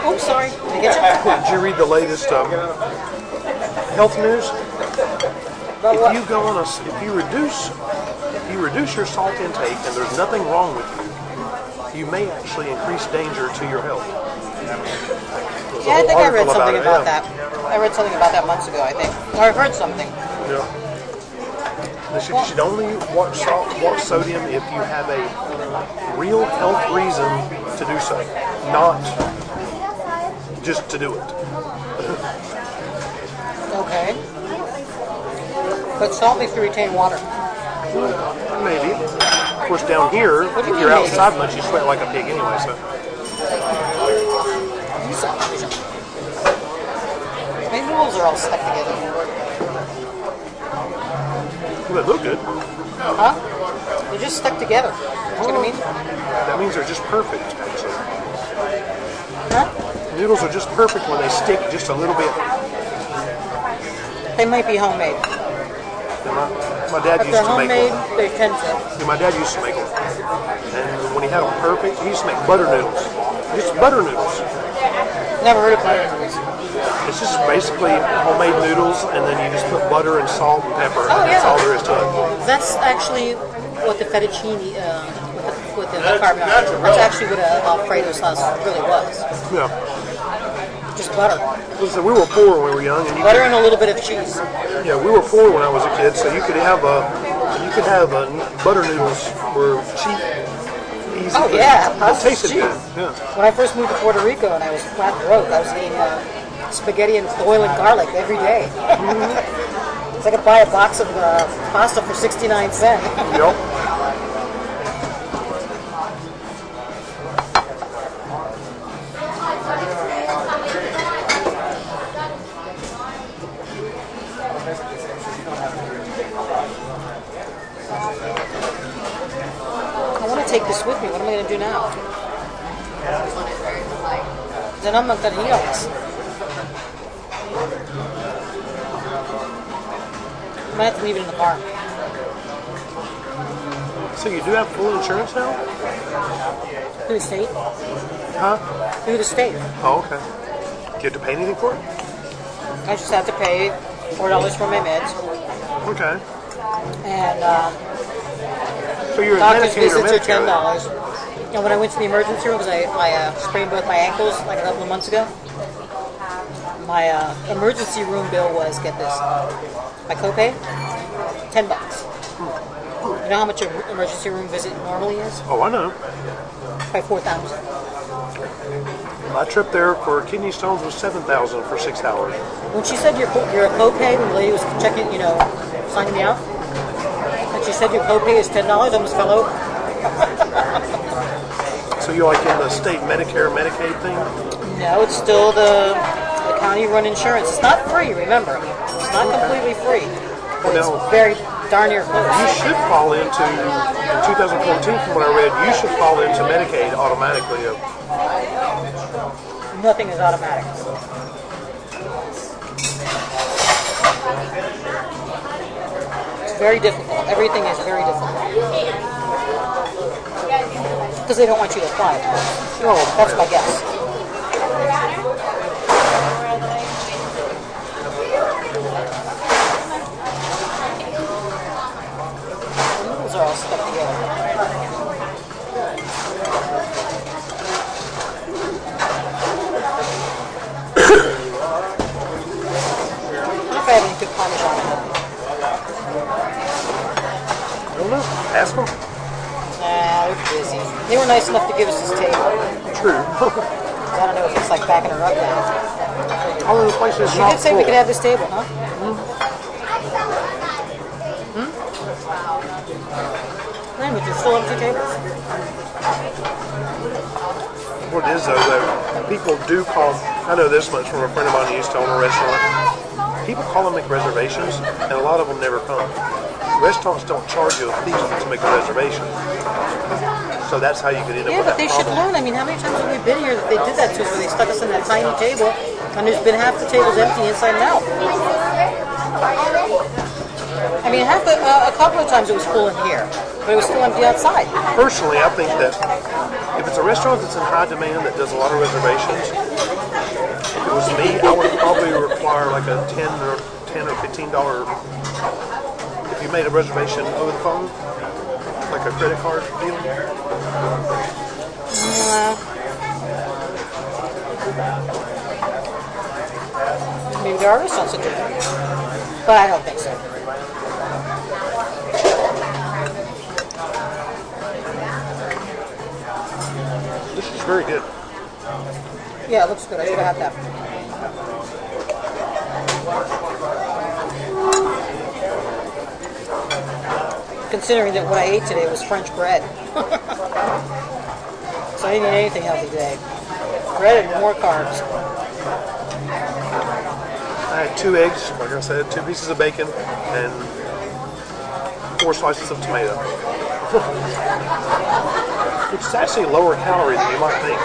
Speaker 1: Oh, sorry. Did I get you?
Speaker 2: Did you read the latest health news?
Speaker 1: About what?
Speaker 2: If you reduce your salt intake and there's nothing wrong with you may actually increase danger to your health.
Speaker 1: Yeah, I think I read
Speaker 2: article
Speaker 1: something
Speaker 2: about
Speaker 1: about that. I read something about that months ago, I think. Or I've heard something.
Speaker 2: Yeah. You should only watch sodium if you have a real health reason to do so, not just to do it.
Speaker 1: Okay. But salt makes you retain water.
Speaker 2: Maybe. Of course, down here,
Speaker 1: What do you
Speaker 2: if you're
Speaker 1: mean,
Speaker 2: outside much, you sweat like a pig anyway. So
Speaker 1: My noodles are all stuck together.
Speaker 2: well, they look good.
Speaker 1: Huh? They're just stuck together. You know what I mean?
Speaker 2: That means they're just perfect. Actually,
Speaker 1: Huh?
Speaker 2: noodles are just perfect when they stick just a little bit.
Speaker 1: They might be homemade.
Speaker 2: My dad
Speaker 1: If
Speaker 2: used
Speaker 1: they're
Speaker 2: to make
Speaker 1: homemade,
Speaker 2: them.
Speaker 1: they tend to.
Speaker 2: Yeah, my dad used to make them, and when he had them perfect, he used to make butter noodles. Just butter noodles.
Speaker 1: Never heard of butter noodles.
Speaker 2: It's just basically homemade noodles, and then you just put butter and salt and pepper.
Speaker 1: Oh,
Speaker 2: and that's
Speaker 1: yeah.
Speaker 2: all there is to it.
Speaker 1: That's actually what the fettuccine, with the carbonara. That's actually what a Alfredo sauce really was.
Speaker 2: Yeah.
Speaker 1: Just butter.
Speaker 2: So we were poor when we were young, and
Speaker 1: Butter and a little bit of cheese.
Speaker 2: yeah, we were poor when I was a kid, so you could have butter noodles were cheap, easy.
Speaker 1: Oh, yeah.
Speaker 2: It tasted
Speaker 1: Cheap.
Speaker 2: good. Yeah.
Speaker 1: When I first moved to Puerto Rico and I was flat broke, I was eating spaghetti and oil and garlic every day. So I could buy a box of pasta for 69 cents.
Speaker 2: Yep.
Speaker 1: I want to take this with me. What am I going to do now? Then I'm not going to eat all this. I might have to leave it in the car.
Speaker 2: So you do have full insurance now?
Speaker 1: Through the state?
Speaker 2: Huh?
Speaker 1: Through the state.
Speaker 2: Oh, okay. Do you have to pay anything for it?
Speaker 1: I just have to pay $4 for my meds.
Speaker 2: Okay.
Speaker 1: And
Speaker 2: So you're a
Speaker 1: doctor's
Speaker 2: Medicaid or
Speaker 1: visits are
Speaker 2: Medicare?
Speaker 1: $10. And when I went to the emergency room, because I sprained both my ankles like a couple of months ago, my emergency room bill was, get this, my copay, $10. You know how much an emergency room visit normally is?
Speaker 2: Oh, I know.
Speaker 1: By 4,000.
Speaker 2: My trip there for kidney stones was $7,000 for 6 hours.
Speaker 1: When she said your copay, when the lady was checking, signing me out, and she said your copay is $10, I almost fell over.
Speaker 2: So you're like in the state Medicare, Medicaid thing?
Speaker 1: No, it's still the county-run insurance. It's not free, remember. It's not completely free. But it's
Speaker 2: No.
Speaker 1: very darn near close.
Speaker 2: You should fall into, in 2014 from what I read, you should fall into Medicaid automatically.
Speaker 1: Nothing is automatic. It's very difficult. Everything is very difficult. Because they don't want you to apply.
Speaker 2: Oh,
Speaker 1: That's my guess. The noodles are all stuck together. I don't know if I have any good Parmesan.
Speaker 2: I don't know. Ask them.
Speaker 1: Nah, they're busy. They were nice enough to give us this table.
Speaker 2: True.
Speaker 1: I don't know if it's like backing her up now.
Speaker 2: All of the places
Speaker 1: She
Speaker 2: not
Speaker 1: did say
Speaker 2: full.
Speaker 1: we could have this table, huh? Man, but there's still empty tables.
Speaker 2: What it is though, people do call. I know this much from a friend of mine who used to own a restaurant. People call and make reservations, and a lot of them never come. Restaurants don't charge you a fee to make a reservation, so that's how you could end up
Speaker 1: Yeah,
Speaker 2: with
Speaker 1: but
Speaker 2: that
Speaker 1: they should
Speaker 2: problem.
Speaker 1: learn. I mean, how many times have we been here that they did that to us, where they stuck us in that tiny table, and there's been half the tables empty inside and out. I mean, a couple of times it was full in here, but it was still empty outside.
Speaker 2: Personally, I think that if it's a restaurant that's in high demand that does a lot of reservations, if it was me, I would probably require like a $10 or $15. If you made a reservation over the phone, like a credit card deal.
Speaker 1: Maybe there are restaurants that do that, but I don't think so.
Speaker 2: This is very good.
Speaker 1: Yeah, it looks good. I should have had that. Considering that what I ate today was French bread. So I didn't eat anything healthy today. Bread and more carbs.
Speaker 2: I had 2 eggs, like I said, 2 pieces of bacon, and 4 slices of tomato. Which is actually lower calorie than you might think.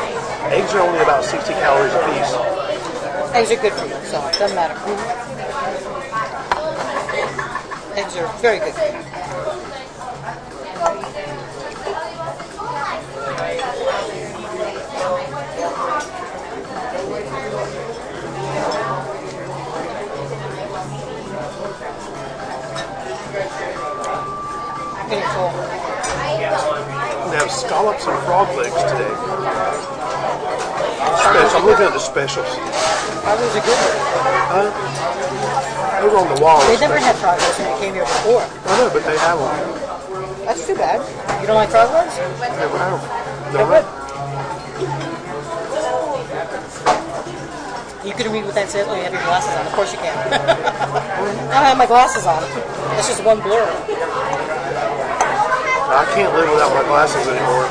Speaker 2: Eggs are only about 60 calories a piece.
Speaker 1: Eggs are good for you, so it doesn't matter. Eggs are very good for you. Getting full.
Speaker 2: We have scallops and frog legs today. Special. I'm looking at the specials.
Speaker 1: Frog legs are good.
Speaker 2: Those are on the wall.
Speaker 1: They never had frog legs when I came here before.
Speaker 2: I know, but they have them.
Speaker 1: That's too bad. You don't like frog legs?
Speaker 2: Never have them.
Speaker 1: They're good. You can read what that says. Oh, you have your glasses on. Of course you can. I don't have my glasses on. That's just one blur.
Speaker 2: I can't live without my glasses anymore.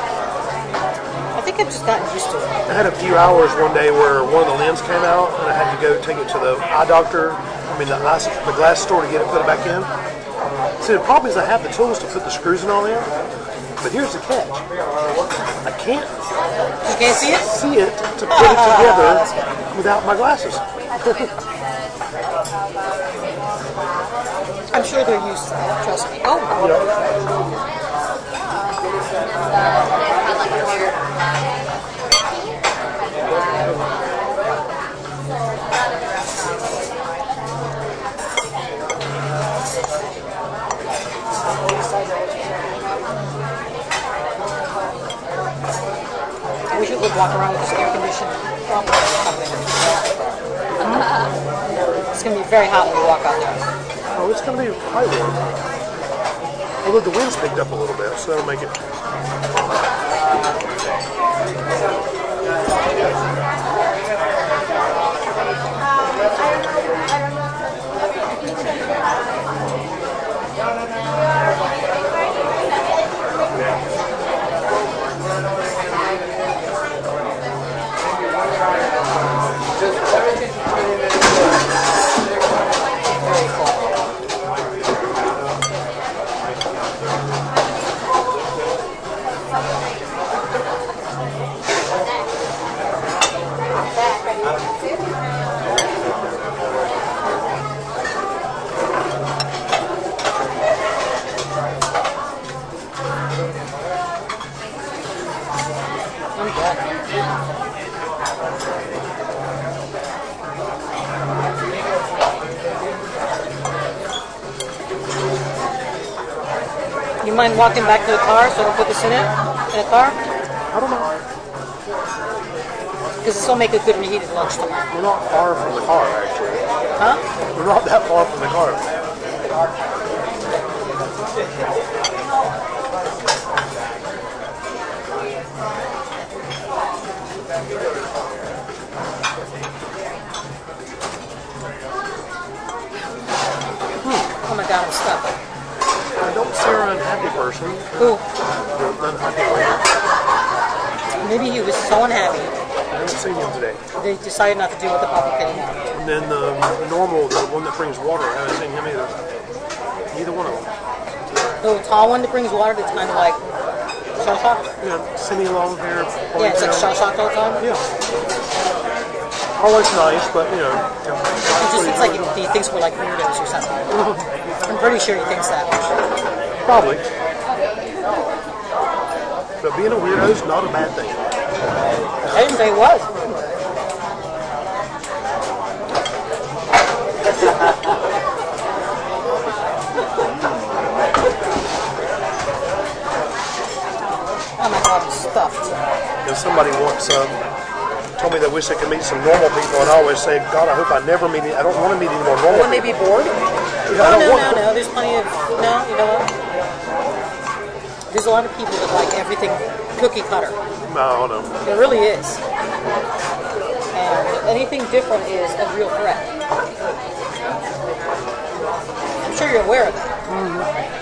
Speaker 1: I think I've just gotten used to it.
Speaker 2: I had a few hours one day where one of the lens came out, and I had to go take it to the eye doctor. The glass store to get it put back in. See, the problem is I have the tools to put the screws and all in, but here's the catch: I can't
Speaker 1: You can't see it?
Speaker 2: see it to put it together without my glasses.
Speaker 1: I'm sure they're used to that. Trust me. Oh, we should walk around with this air conditioning. It's going to be very hot when we walk out there.
Speaker 2: Oh, it's going to be quite warm. Although the wind's picked up a little bit, so that'll make it.
Speaker 1: You mind walking back to the car so I can put this in it? In a car?
Speaker 2: I don't know.
Speaker 1: Because this will make a good reheated lunch tomorrow.
Speaker 2: We're not far from the car, actually.
Speaker 1: Huh?
Speaker 2: We're not that far from the car.
Speaker 1: Oh my god, I'm stuck.
Speaker 2: I don't see her unhappy person.
Speaker 1: Who?
Speaker 2: The unhappy lady.
Speaker 1: Maybe he was so unhappy
Speaker 2: I haven't seen him today.
Speaker 1: they decided not to deal with the puppy anymore.
Speaker 2: And then the normal, the one that brings water, I haven't seen him either. Neither one of them.
Speaker 1: The tall one that brings water that's kind of like shell shocked.
Speaker 2: Yeah, semi-long hair.
Speaker 1: Yeah, it's like
Speaker 2: ponytail.
Speaker 1: shell shocked all the time.
Speaker 2: Yeah. Always nice, but you know.
Speaker 1: It just seems like he thinks we're like weirdos or something. I'm pretty sure he thinks that.
Speaker 2: Probably. But being a weirdo is not a bad thing.
Speaker 1: I didn't say it was. Oh my god, I'm stuffed.
Speaker 2: If somebody once told me they wish they could meet some normal people, and I always say, God, I hope I never meet. I don't want to meet any more normal
Speaker 1: Wouldn't they be bored?
Speaker 2: people. Yeah, I
Speaker 1: Oh,
Speaker 2: don't want to.
Speaker 1: no. There's plenty of... No, you know what? There's a lot of people that like everything cookie cutter.
Speaker 2: No, no.
Speaker 1: There really is. And anything different is a real threat. I'm sure you're aware of that.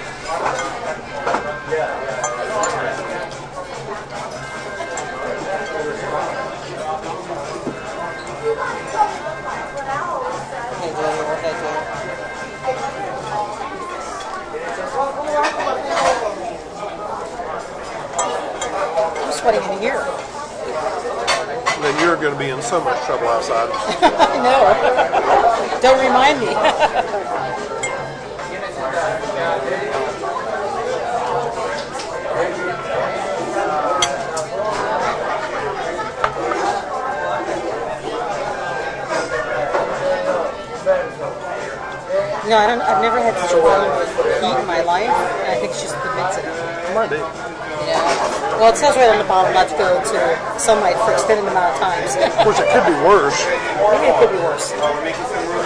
Speaker 1: Okay, Joey, okay, Joey. I'm sweating in here.
Speaker 2: Then you're going to be in so much trouble outside.
Speaker 1: I know. Don't remind me. You know, I've never had such a problem with heat in my life, and I think it's just the midst of it.
Speaker 2: Might be.
Speaker 1: Yeah. Well, it says right on the bottom not to go to sunlight for extended amount of times.
Speaker 2: Of course, it could be worse.
Speaker 1: Maybe it could be worse.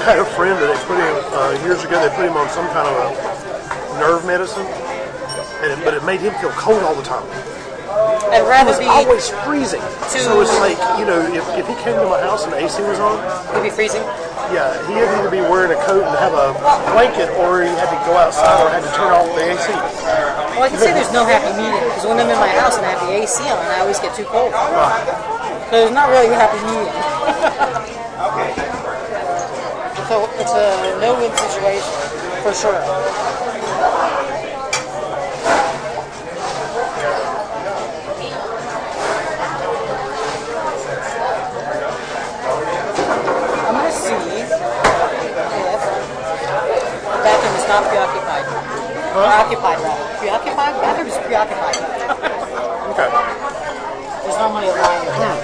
Speaker 2: I had a friend that they put him, years ago, they put him on some kind of a nerve medicine, but it made him feel cold all the time.
Speaker 1: I'd rather be...
Speaker 2: Always freezing. So it's like, you know, if he came to my house and the AC was on,
Speaker 1: You'd be freezing?
Speaker 2: yeah, he had to either be wearing a coat and have a blanket, or he had to go outside or had to turn off the AC.
Speaker 1: Well, I can say there's no happy medium, because when I'm in my house and I have the AC on, I always get too cold. So there's not really a happy medium. So it's a no-win situation, for sure. I'm going to see if the bathroom is not preoccupied. Or occupied, rather. Preoccupied? The bathroom is preoccupied.
Speaker 2: Okay.
Speaker 1: There's normally a line of that.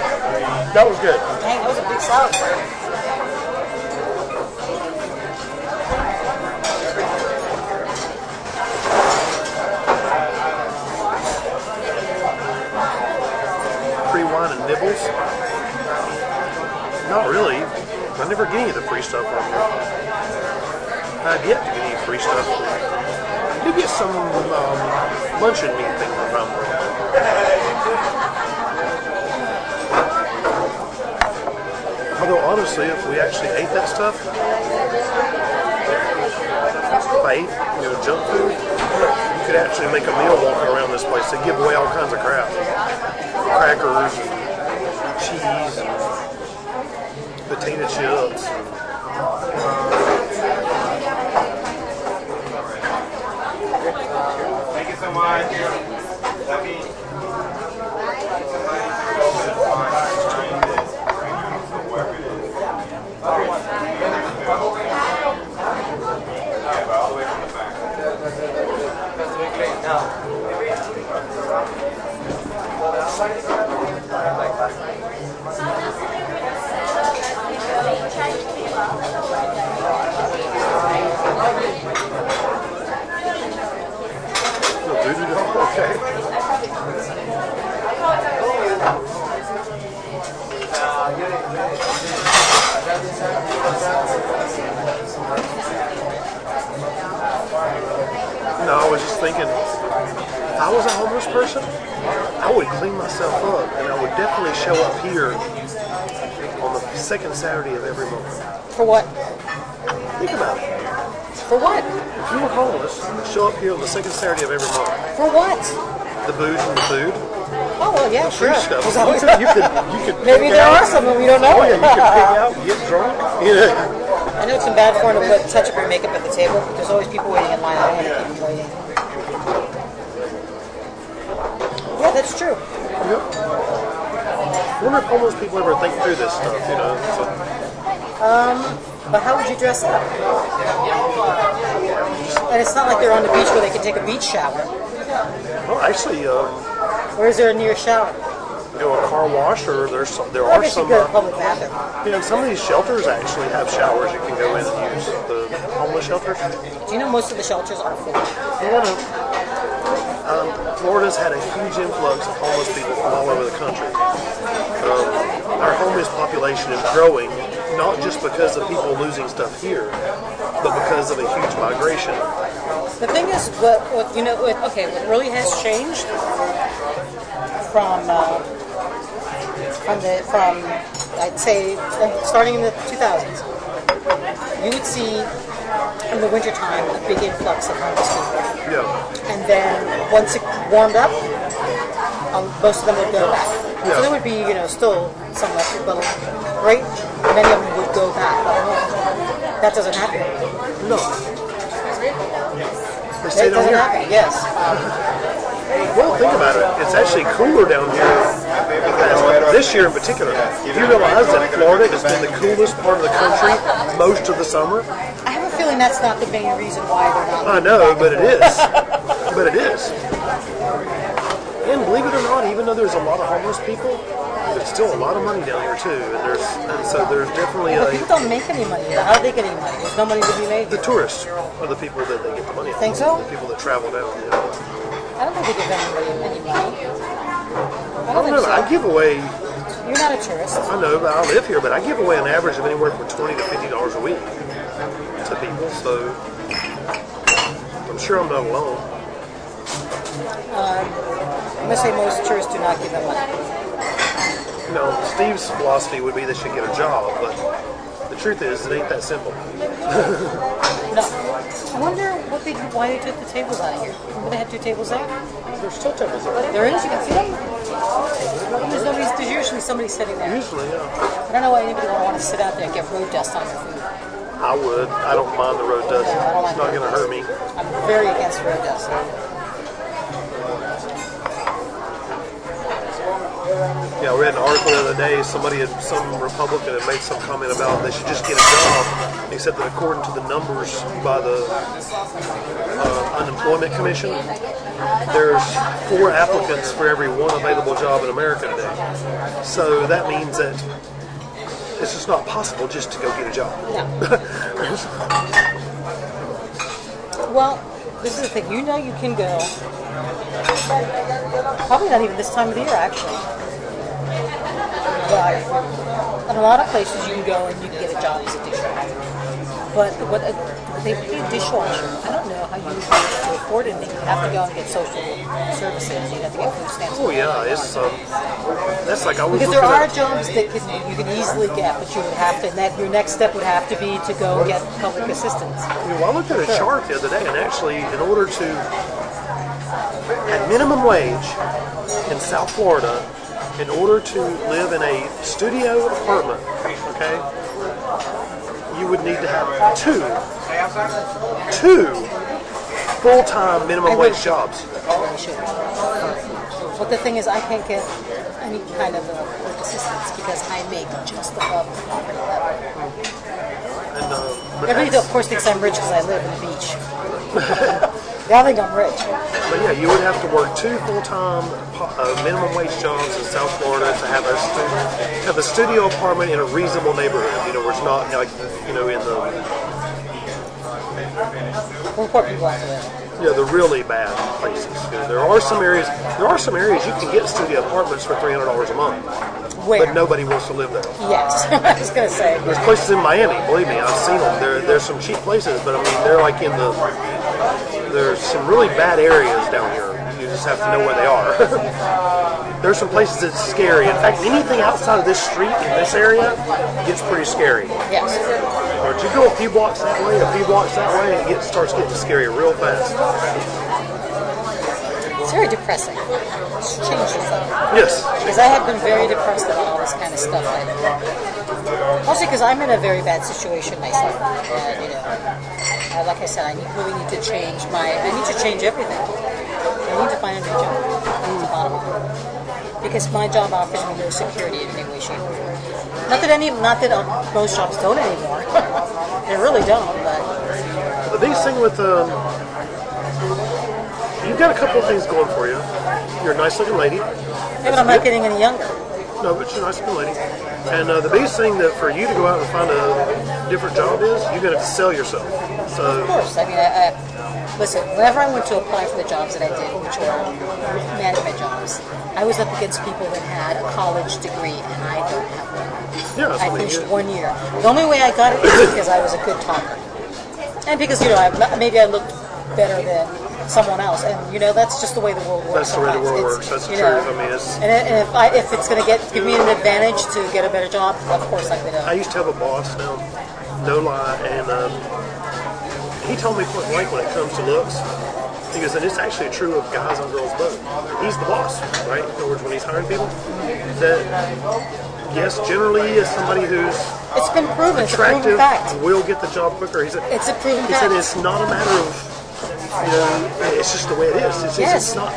Speaker 2: That was good.
Speaker 1: Dang, that was a big salad.
Speaker 2: Free wine and nibbles? Not really. I never get any of the free stuff on here. I get to get any free stuff. I do get some luncheon meat thing from them. Although honestly, if we actually ate that stuff, if I ate, you know, junk food, you could actually make a meal walking around this place. They give away all kinds of crap. Crackers and cheese and potato chips.
Speaker 3: Thank you so much.
Speaker 2: thinking, if I was a homeless person, I would clean myself up, and I would definitely show up here on the second Saturday of every month.
Speaker 1: For what?
Speaker 2: Think about it.
Speaker 1: For what?
Speaker 2: If you were homeless, show up here on the second Saturday of every month.
Speaker 1: For what?
Speaker 2: The booze and the food.
Speaker 1: Oh, well, yeah, sure.
Speaker 2: Free stuff.
Speaker 1: There's always-
Speaker 2: You could
Speaker 1: Maybe
Speaker 2: pig
Speaker 1: there
Speaker 2: out.
Speaker 1: are some and we don't know.
Speaker 2: Oh, yeah, you could pig out, get drunk.
Speaker 1: I know it's in bad form to put touch-up or makeup at the table. There's always people waiting in line. I don't want to keep them waiting. Yeah, that's true.
Speaker 2: Yep. I wonder if homeless people ever think through this stuff, you know? So,
Speaker 1: But how would you dress up? And it's not like they're on the beach where they can take a beach shower.
Speaker 2: well, actually,
Speaker 1: Or is there a near shower?
Speaker 2: you know, a car wash, or there
Speaker 1: I
Speaker 2: are
Speaker 1: guess you
Speaker 2: some.
Speaker 1: go to a public bathroom.
Speaker 2: You know, some of these shelters actually have showers you can go in and use. The homeless shelters.
Speaker 1: Do you know most of the shelters are full?
Speaker 2: Florida's had a huge influx of homeless people from all over the country. Our homeless population is growing, not just because of people losing stuff here, but because of a huge migration.
Speaker 1: The thing is, what really has changed from I'd say starting in the 2000s, you would see in the wintertime a big influx of homeless people.
Speaker 2: Yeah.
Speaker 1: And then once it warmed up, most of them would go back.
Speaker 2: Yeah.
Speaker 1: So there would be, still some left, but many of them would go back. But that doesn't happen.
Speaker 2: No. They stay
Speaker 1: That
Speaker 2: down
Speaker 1: doesn't
Speaker 2: here.
Speaker 1: happen. Yes.
Speaker 2: Well, think about it. It's actually cooler down here this year in particular. You realize that Florida has been the coolest part of the country most of the summer?
Speaker 1: I have a feeling that's not the main reason why they're not.
Speaker 2: I know, but it is. But it is. And believe it or not, even though there's a lot of homeless people, there's still a lot of money down here too. And so there's definitely
Speaker 1: But people don't make any money. How do they get any money? There's no money to be made.
Speaker 2: the tourists are the people that they get the money from.
Speaker 1: Think so?
Speaker 2: The people that travel down. Yeah.
Speaker 1: I don't think they give anybody any money. I
Speaker 2: I
Speaker 1: don't
Speaker 2: don't
Speaker 1: think
Speaker 2: know. I
Speaker 1: so.
Speaker 2: give away.
Speaker 1: You're not a tourist.
Speaker 2: I know, but I live here. But I give away an average of anywhere from $20 to $50 a week to people. So I'm sure I'm not alone.
Speaker 1: I'm going to say most tourists do not give them money.
Speaker 2: You know, Steve's philosophy would be they should get a job, but the truth is, it ain't that simple.
Speaker 1: No. I wonder why they took the tables out of here. Remember they had 2 tables there?
Speaker 2: There's still tables there.
Speaker 1: There is, you can see them. There's usually somebody sitting there.
Speaker 2: Usually, yeah.
Speaker 1: I don't know why anybody would want to sit out there and get road dust on their food.
Speaker 2: I would. I don't mind the road dust.
Speaker 1: Yeah, I don't like
Speaker 2: It's not
Speaker 1: road
Speaker 2: going to hurt me.
Speaker 1: I'm very against road dust.
Speaker 2: Yeah, I read an article the other day. Some Republican had made some comment about they should just get a job. Except that according to the numbers by the Unemployment Commission, there's 4 applicants for every 1 available job in America today. So that means that it's just not possible just to go get a job.
Speaker 1: No. Well, this is the thing. You can go. Probably not even this time of the year, actually. But in a lot of places, you can go and you can get a job as a dishwasher. But they pay a dishwasher. I don't know how you would be able to afford anything. You have to go and get social services. You have to get food stamps.
Speaker 2: Oh yeah, it's that's like I was
Speaker 1: Because
Speaker 2: looking
Speaker 1: there are
Speaker 2: at.
Speaker 1: jobs that you can easily get, but you would have to. Your next step would have to be to go get public assistance.
Speaker 2: You know, I looked at a chart the other day, and actually, in order to at minimum wage in South Florida, in order to live in a studio apartment, okay, you would need to have two full-time minimum wage jobs.
Speaker 1: I really should. But the thing is, I can't get any kind of work assistance because I make just above the poverty level.
Speaker 2: And, but
Speaker 1: Everybody, of course, thinks I'm rich because I live on the beach. They all think I'm rich.
Speaker 2: But yeah, you would have to work 2 full-time minimum wage jobs in South Florida to have a studio apartment in a reasonable neighborhood. You know, where it's not like in the
Speaker 1: Where poor people have to live.
Speaker 2: the really bad places. You know, there are some areas you can get studio apartments for $300 a month,
Speaker 1: Where?
Speaker 2: but nobody wants to live there.
Speaker 1: Yes, I was going to say.
Speaker 2: There's places in Miami, believe me, I've seen them. There's some cheap places, but I mean they're like in the there's some really bad areas down here. You just have to know where they are. There's some places that's scary. In fact, anything outside of this street in this area gets pretty scary.
Speaker 1: Yes.
Speaker 2: Or you go a few blocks that way, it starts getting scary real fast.
Speaker 1: It's very depressing. It's changed itself.
Speaker 2: Yes.
Speaker 1: Because I have been very depressed about all this kind of stuff. Mostly because I'm in a very bad situation myself. And, like I said, I really need to change I need to change everything. I need to find a new job. That's the bottom line. Because my job offers me no security in any way, shape, or form. Not that most jobs don't anymore. They really don't, but...
Speaker 2: The biggest thing with... you've got a couple of things going for you. You're a nice looking lady.
Speaker 1: Yeah, but I'm not getting any younger.
Speaker 2: No, but you're a nice looking lady. And the biggest thing that for you to go out and find a different job is you're going to have to sell yourself. So,
Speaker 1: of course. I mean, listen, whenever I went to apply for the jobs that I did, which were management jobs, I was up against people that had a college degree, and I don't have one.
Speaker 2: yeah,
Speaker 1: I finished 1 year. The only way I got it was because I was a good talker. And because, maybe I looked better than someone else, and that's just the way the world works.
Speaker 2: That's the way the world works. That's the truth. I mean,
Speaker 1: if it's going to give me an advantage to get a better job, of course I'm going to.
Speaker 2: I used to have a boss now, no lie, and he told me point blank when it comes to looks. He goes, and it's actually true of guys and girls both. He's the boss, right? In other words, when he's hiring people, that yes, generally is somebody who's
Speaker 1: it's been proven.
Speaker 2: attractive,
Speaker 1: it's a proven fact.
Speaker 2: will get the job quicker. He said
Speaker 1: it's a proven
Speaker 2: fact. He said it's not a matter of. It's just the way it is. It's not.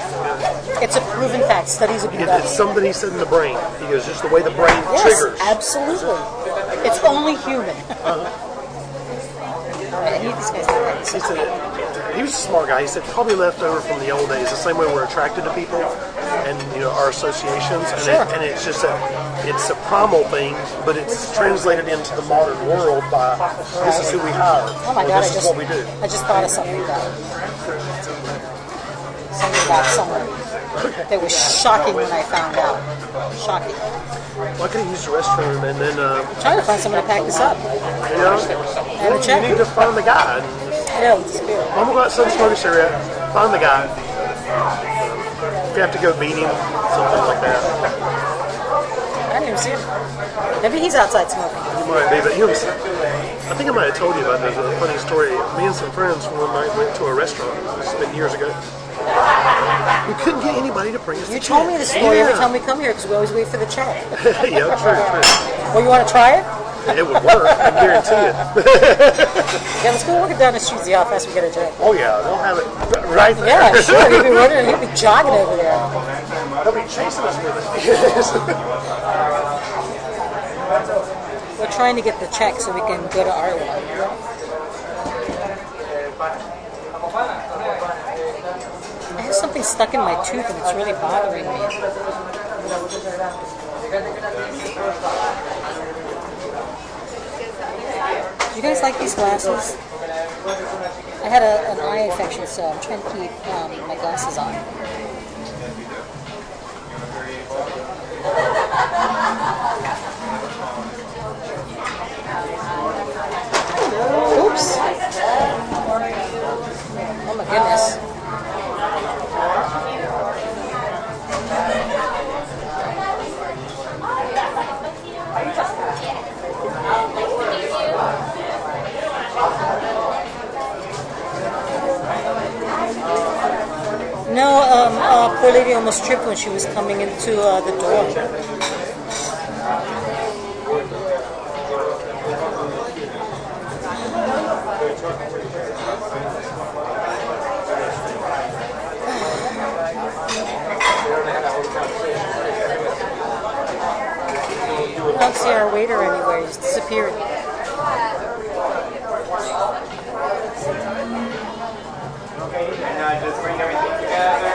Speaker 1: It's a proven fact. Studies have been done.
Speaker 2: It's something he said in the brain. He goes, just the way the brain
Speaker 1: yes,
Speaker 2: triggers.
Speaker 1: Absolutely. It's only human. I need these guys to practice.
Speaker 2: He was a smart guy. He said probably left over from the old days, the same way we're attracted to people and our associations. And,
Speaker 1: sure.
Speaker 2: And it's just it's a primal thing, but it's translated into the modern world by this is who we hire.
Speaker 1: Oh my God!
Speaker 2: This is what we do.
Speaker 1: I just thought of something about someone that was shocking when I found out. Shocking.
Speaker 2: Well, I could have used the restroom and then.
Speaker 1: I'm trying to find someone to pack this up.
Speaker 2: You need to find the guy.
Speaker 1: Yeah, let's do it.
Speaker 2: I'm gonna go outside and smoke a cigarette. Find the guy. If you have to go beat him, something like that.
Speaker 1: I didn't even see him. Maybe he's outside smoking.
Speaker 2: He might be, but he was. I think I might have told you about this. A funny story. Me and some friends one night went to a restaurant. This has been years ago. We couldn't get anybody to bring us.
Speaker 1: You told me the story every time we come here because we always wait for the check.
Speaker 2: Yeah, true.
Speaker 1: Well, you want to try it?
Speaker 2: It would work. I guarantee it.
Speaker 1: Yeah, let's go walk down the street, see how fast we get a check.
Speaker 2: Oh yeah, they'll have it right there.
Speaker 1: Yeah, sure. He'll be running. He'll be jogging over there.
Speaker 2: They'll be chasing us with it.
Speaker 1: We're trying to get the check so we can go to our one. I have something stuck in my tooth and it's really bothering me. Do you guys like these glasses? I had an eye infection, so I'm trying to keep my glasses on. Oops. Oh my goodness. No, poor lady almost tripped when she was coming into the door. I don't see our waiter anywhere. He's disappeared.
Speaker 3: Now just bring everything together.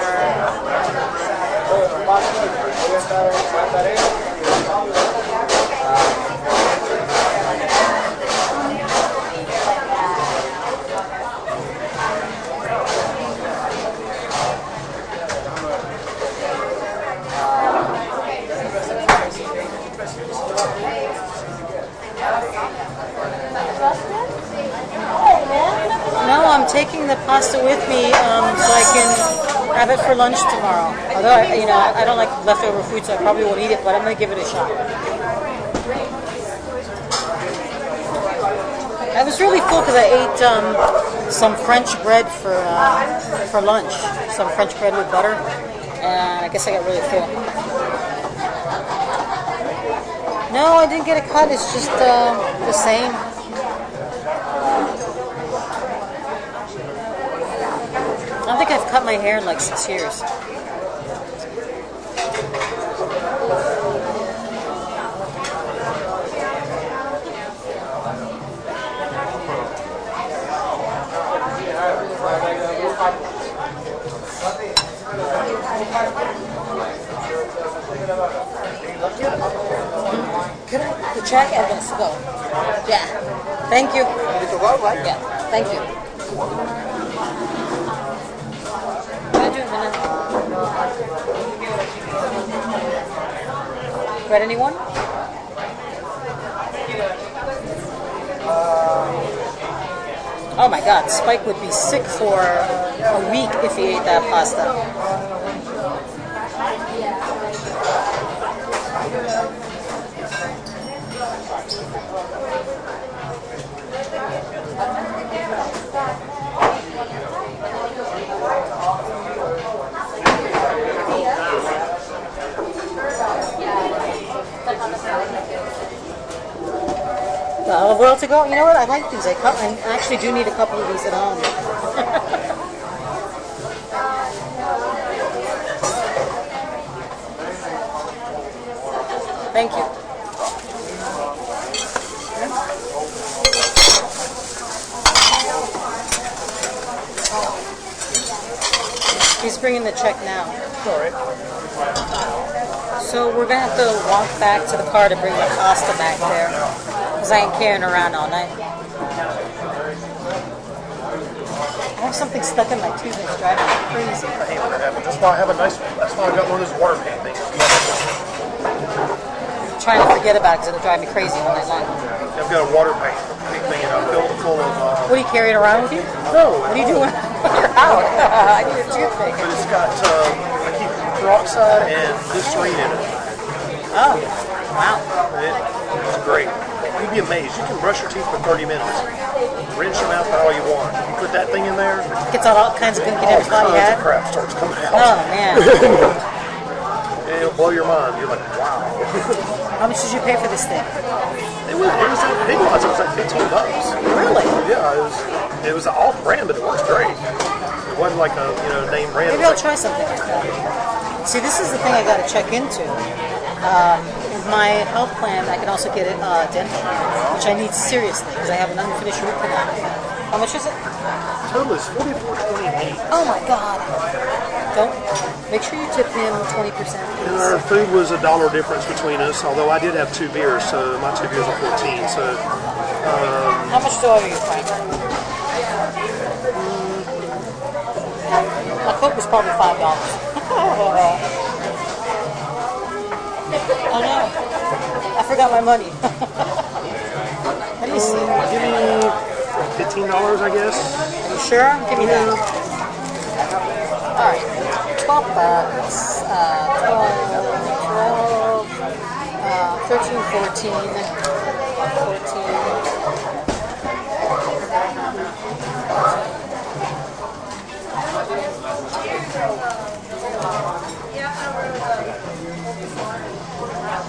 Speaker 1: taking the pasta with me so I can have it for lunch tomorrow. Although, I don't like leftover food, so I probably won't eat it, but I'm going to give it a shot. I was really full because I ate some French bread for lunch. Some French bread with butter. And I guess I got really full. No, I didn't get a cut. It's just the same. I don't think I've cut my hair in like 6 years. The check and let's go. Yeah. Thank you. Yeah. Thank you. Read anyone? Oh my God, Spike would be sick for a week if he ate that pasta. The olive oil to go? You know what? I like these. I actually do need a couple of these at home. Thank you. He's bringing the check now.
Speaker 2: All right.
Speaker 1: So we're going to have to walk back to the car to bring the pasta back there. Because I ain't carrying around all night. I have something stuck in my tooth that's driving me crazy.
Speaker 2: I hate when that happens. That's why I got one of those water pan things.
Speaker 1: I'm trying to forget about it because it'll drive me crazy all night long.
Speaker 2: I've got a water pan thing and I'm filled full of...
Speaker 1: What, do you carry it around with you?
Speaker 2: No.
Speaker 1: What are you doing when you're out? I need a toothpick.
Speaker 2: But it's got, I keep peroxide and Listerine in it.
Speaker 1: Oh, wow.
Speaker 2: It's great. You'd be amazed. You can brush your teeth for 30 minutes. Rinse your mouth out all you want. You put that thing in there,
Speaker 1: Gets out all kinds of gunky never thought you had.
Speaker 2: of crap starts coming out.
Speaker 1: Oh, man.
Speaker 2: And it'll blow your mind. You're like, wow.
Speaker 1: How much did you pay for this thing?
Speaker 2: It was like Big Lots. It was like $15.
Speaker 1: Really?
Speaker 2: Yeah, it was off brand, but it works great. It wasn't like a name brand.
Speaker 1: Maybe I'll try something like that. See, this is the thing I got to check into. With my health plan, I can also get it dental, which I need seriously because I have an unfinished root canal. How much is it?
Speaker 2: Total is $44.28.
Speaker 1: Oh my God! Don't make sure you tip him 20%.
Speaker 2: And our food was $1 difference between us. Although I did have 2 beers, so my 2 beers are 14. So
Speaker 1: How much do I owe you, Frank? My Coke was probably $5. Oh no, I forgot my money. Let me see.
Speaker 2: give me $15, I guess.
Speaker 1: Are you sure? Give me that. Alright, 12 bucks, 13, 14.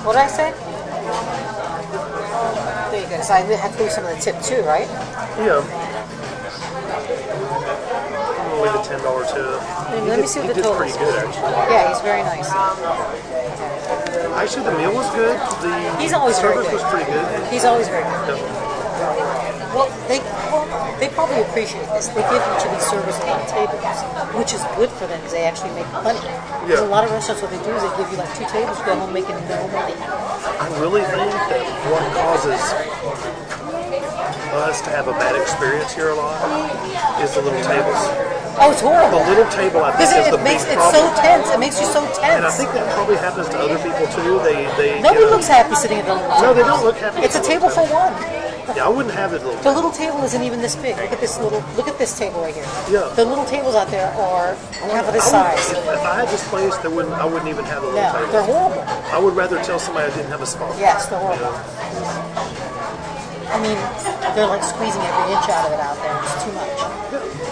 Speaker 1: What did I say? There you go. So I have to leave some of the tip too, right?
Speaker 2: Yeah. I'm gonna leave it $10 too.
Speaker 1: Let me see what the total is.
Speaker 2: He did pretty good, actually.
Speaker 1: Yeah, he's very nice.
Speaker 2: Actually, the meal was good.
Speaker 1: He's always very
Speaker 2: service
Speaker 1: good.
Speaker 2: was pretty good.
Speaker 1: He's always very good.
Speaker 2: Yeah.
Speaker 1: Well, they probably appreciate this. They give each of these servers a lot of tables, which is good for them because they actually make money. Because a lot of restaurants, what they do is they give you like 2 tables, you go home making no money.
Speaker 2: I really think that what causes us to have a bad experience here a lot is the little tables.
Speaker 1: Oh, it's horrible.
Speaker 2: The little table, I think, is the big
Speaker 1: it's
Speaker 2: problem.
Speaker 1: so tense. It makes you so tense.
Speaker 2: And I think that probably happens to other people too. They
Speaker 1: Nobody looks happy sitting at the little table.
Speaker 2: No, they don't look happy.
Speaker 1: It's a table for one.
Speaker 2: Yeah, I wouldn't have it little.
Speaker 1: The little table isn't even this big. Look at this table right here.
Speaker 2: Yeah.
Speaker 1: The little tables out there are half of this
Speaker 2: I would-
Speaker 1: size.
Speaker 2: If I had this place, I wouldn't even have a little
Speaker 1: No,
Speaker 2: table.
Speaker 1: they're horrible.
Speaker 2: I would rather tell somebody I didn't have a spot.
Speaker 1: Yes, they're horrible. I mean, they're like squeezing every inch out of it out there. It's too much.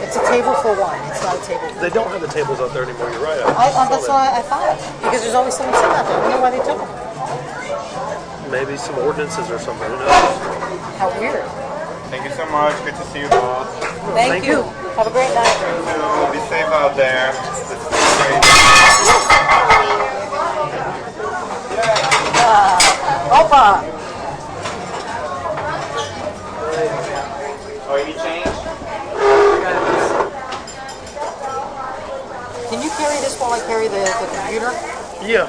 Speaker 1: It's a table for one. It's not a table for
Speaker 2: They don't have the tables out there anymore. You're right.
Speaker 1: that's why I thought. Because there's always someone sitting out there. I wonder why they took them.
Speaker 2: Maybe some ordinances or something. Who knows?
Speaker 1: How weird.
Speaker 3: Thank you so much. Good to see you both.
Speaker 1: Thank you. Have a great night.
Speaker 3: So be safe out there. This is great.
Speaker 1: Opa!
Speaker 3: Oh, you need change?
Speaker 1: Can you carry this while I carry the computer?
Speaker 2: Yeah,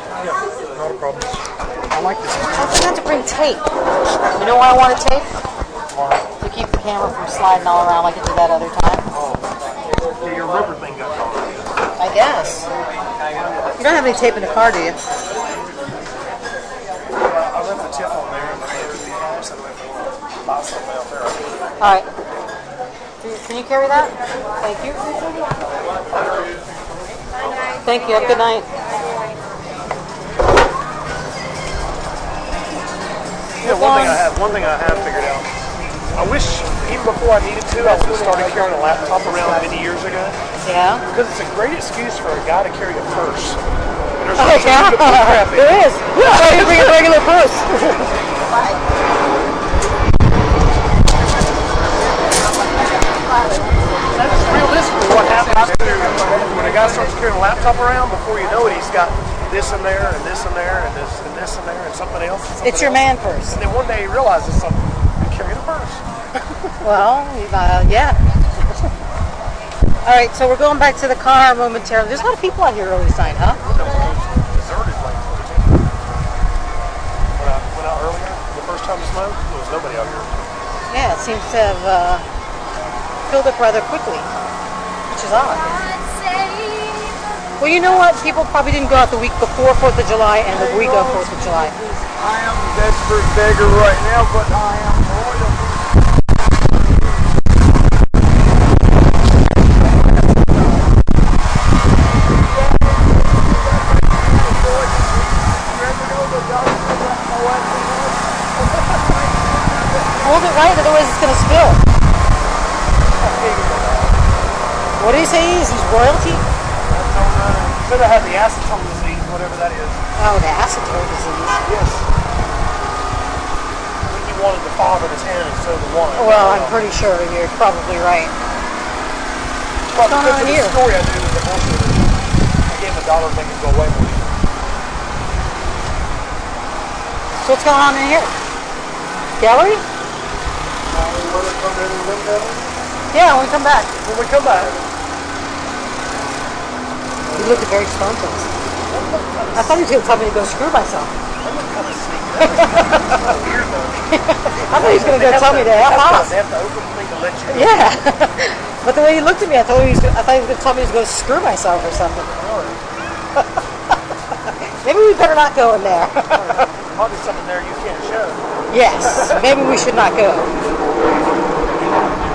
Speaker 2: not a problem. I like this.
Speaker 1: I forgot to bring tape. You know why I wanted tape? To keep the camera from sliding all around like it did that other time.
Speaker 2: Yeah, your rubber thing got caught.
Speaker 1: I guess. You don't have any tape in the car, do you?
Speaker 2: I left the tip on there and I left the house and went to buy something out there.
Speaker 1: All right. Can you carry that? Thank you. Thank you. Have a good night.
Speaker 2: Yeah, one thing I have figured out. I wish, even before I needed to, I would have started carrying a laptop around many years ago.
Speaker 1: Yeah.
Speaker 2: Because it's a great excuse for a guy to carry a purse. And there's
Speaker 1: Oh,
Speaker 2: no
Speaker 1: yeah.
Speaker 2: to put crap in.
Speaker 1: There is. Why do you bring a regular purse?
Speaker 2: That's realistically what happens when a guy starts carrying a laptop around. Before you know it, he's got this in there and this in there and this and this in there and something else. And something
Speaker 1: It's your
Speaker 2: else.
Speaker 1: man purse.
Speaker 2: And then one day he realizes something. You're carrying a purse.
Speaker 1: Well, yeah. All right, so we're going back to the car momentarily. There's a lot of people out here early sign, huh?
Speaker 2: Deserted like when I went out earlier, the first time to smoke, there was nobody out here.
Speaker 1: Yeah, it seems to have filled up rather quickly, which is odd. Well, you know what? People probably didn't go out the week before 4th of July and the week of 4th of July.
Speaker 4: I am a desperate beggar right now, but I am loyal.
Speaker 1: Hold it right, otherwise it's going to spill. What did he say? Is he royalty?
Speaker 2: Said I had the acetone disease, whatever that is.
Speaker 1: Oh, the acetone disease.
Speaker 2: Yes. I think he wanted the father in his hand instead of the wine.
Speaker 1: Well, I'm pretty sure you're probably right.
Speaker 2: What's
Speaker 1: going on here?
Speaker 2: The story I knew was the bullshit. I gave him $1 to make it go away with me.
Speaker 1: So what's going on in here? Gallery? Yeah, when we come back.
Speaker 2: When we come back,
Speaker 1: You looked very stoned to us. I thought he was going to tell me to go screw myself. I thought he was going to go tell me to F off.
Speaker 2: they have to open the thing to let you go.
Speaker 1: Yeah. But the way he looked at me, I thought he was going to tell me to go screw myself or something. Maybe we better not go in there.
Speaker 2: Probably something there you can't show.
Speaker 1: Yes, maybe we should not go.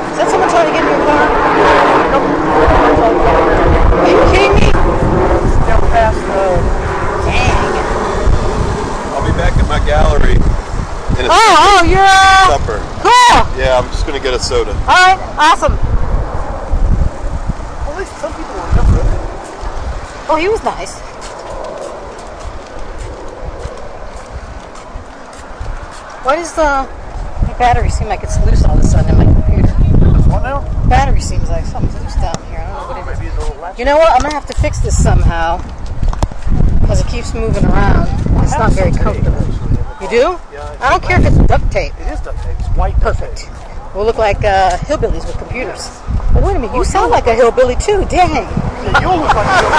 Speaker 1: Is that someone trying to get in your car? Are you kidding me?
Speaker 2: Down past
Speaker 1: Dang.
Speaker 4: I'll be back at my gallery in a
Speaker 1: Oh, you're
Speaker 4: supper.
Speaker 1: cool.
Speaker 4: Yeah, I'm just gonna get a soda.
Speaker 1: All right, awesome.
Speaker 2: Well, at least some people were different.
Speaker 1: Oh, he was nice. Why does the battery seem like it's loose all of a sudden in my computer?
Speaker 2: What now?
Speaker 1: Battery seems like something's loose down here. I don't know what it is.
Speaker 2: Maybe it's a little latch.
Speaker 1: You know what? I'm gonna have to fix this somehow because it keeps moving around. It's not very comfortable. You do?
Speaker 2: Yeah,
Speaker 1: I don't care if it's duct tape.
Speaker 2: It is duct tape. It's white duct
Speaker 1: Perfect.
Speaker 2: tape.
Speaker 1: We'll look like hillbillies with computers. Oh, wait a minute. You sound like a hillbilly too. Dang.
Speaker 2: Yeah, you'll look like a computer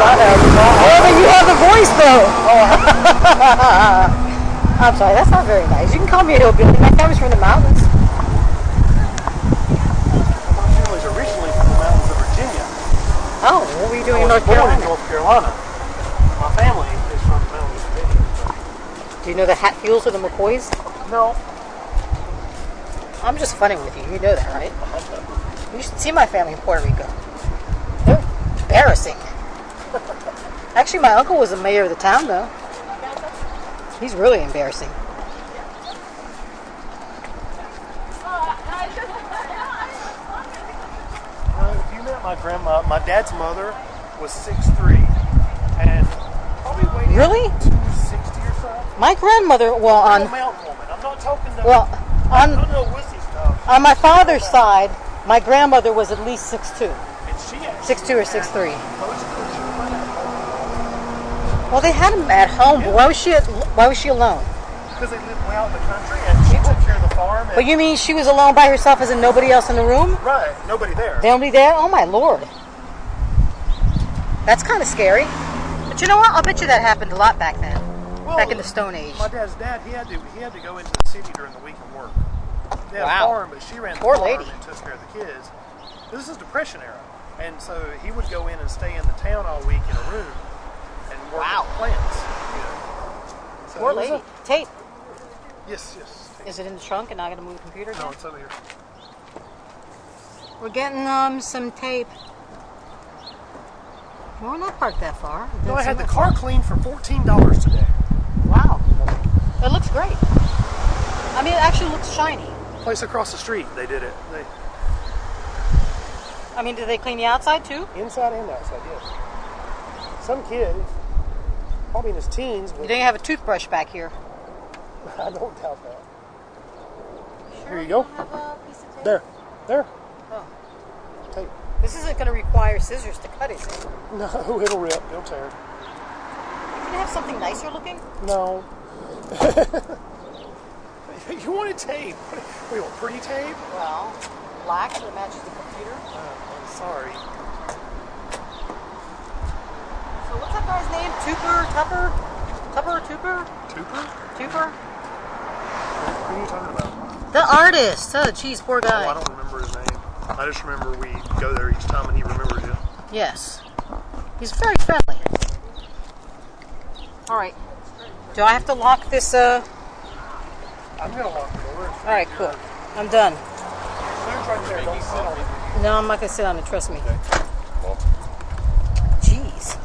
Speaker 2: I have.
Speaker 1: Oh, but you have the voice though. I'm sorry. That's not very nice. You can call me a hillbilly. My family's from the mountains.
Speaker 2: My family's originally from the mountains of Virginia.
Speaker 1: Oh, what were you doing in
Speaker 2: I was
Speaker 1: North
Speaker 2: born in
Speaker 1: Carolina?
Speaker 2: North Carolina. My family is from the mountains of Virginia.
Speaker 1: Do you know the Hatfields or the McCoys?
Speaker 2: No.
Speaker 1: I'm just funning with you. You know that, right? You should see my family in Puerto Rico. They're embarrassing. Actually, my uncle was the mayor of the town, though. He's really embarrassing.
Speaker 2: If you met my grandma, my dad's mother was 6'3", and probably weighed
Speaker 1: Really?
Speaker 2: 260 or so.
Speaker 1: My grandmother,
Speaker 2: Real mountain woman. I'm not talking no.
Speaker 1: on
Speaker 2: I don't know wussy stuff.
Speaker 1: on my father's side, my grandmother was at least 6'2",
Speaker 2: And she actually
Speaker 1: 6'2" or 6'3".
Speaker 2: posted that she was at home
Speaker 1: Well, they had him at home, but why was she alone?
Speaker 2: because they lived way out in the country, and she took care of the farm. And,
Speaker 1: But you mean she was alone by herself, as in nobody else in the room?
Speaker 2: right, nobody there.
Speaker 1: Nobody there? Oh my lord. That's kind of scary. But you know what? I'll bet you that happened a lot back then.
Speaker 2: Well,
Speaker 1: Back in the Stone Age.
Speaker 2: My dad's dad, he had to go into the city during the week and work. They had
Speaker 1: Wow.
Speaker 2: a farm, but she ran the
Speaker 1: Poor
Speaker 2: farm
Speaker 1: lady.
Speaker 2: and took care of the kids. This is Depression era, and so he would go in and stay in the town all week in a room and work
Speaker 1: Wow.
Speaker 2: with plants. You know. So
Speaker 1: Poor
Speaker 2: it was
Speaker 1: lady. Tape.
Speaker 2: yes.
Speaker 1: Is it in the trunk and I gotta move the computer again?
Speaker 2: No, it's over here.
Speaker 1: We're getting some tape. We're not parked that far.
Speaker 2: No, I had the car cleaned for $14 today.
Speaker 1: Wow. It looks great. I mean, it actually looks shiny.
Speaker 2: Place across the street, they did it.
Speaker 1: I mean, do they clean the outside too?
Speaker 2: Inside and outside, yes. Some kid, probably in his teens,
Speaker 1: You
Speaker 2: but
Speaker 1: don't have a toothbrush back here.
Speaker 2: I don't doubt that. Here you go. There.
Speaker 1: Oh.
Speaker 2: Tape.
Speaker 1: This isn't going to require scissors to cut, is it?
Speaker 2: No, it'll rip. It'll tear.
Speaker 1: Can you have something nicer looking?
Speaker 2: No. You wanted tape. What do you want, pretty tape?
Speaker 1: Well, black so it matches the computer.
Speaker 2: I'm sorry.
Speaker 1: So what's that guy's name? Tupper?
Speaker 2: Tooper?
Speaker 1: Tupper?
Speaker 2: Who are you talking about?
Speaker 1: The artist. Oh, geez, poor
Speaker 2: Oh, I
Speaker 1: guy.
Speaker 2: don't remember his name. I just remember we go there each time and he remembers you.
Speaker 1: Yes. He's very friendly. All right. Do I have to lock this?
Speaker 2: I'm going to lock the door.
Speaker 1: All right, cool. I'm done.
Speaker 2: Food's right there. Don't sit on it.
Speaker 1: No, I'm not going to sit on it. Trust me.
Speaker 2: Okay. Well,
Speaker 1: Jeez.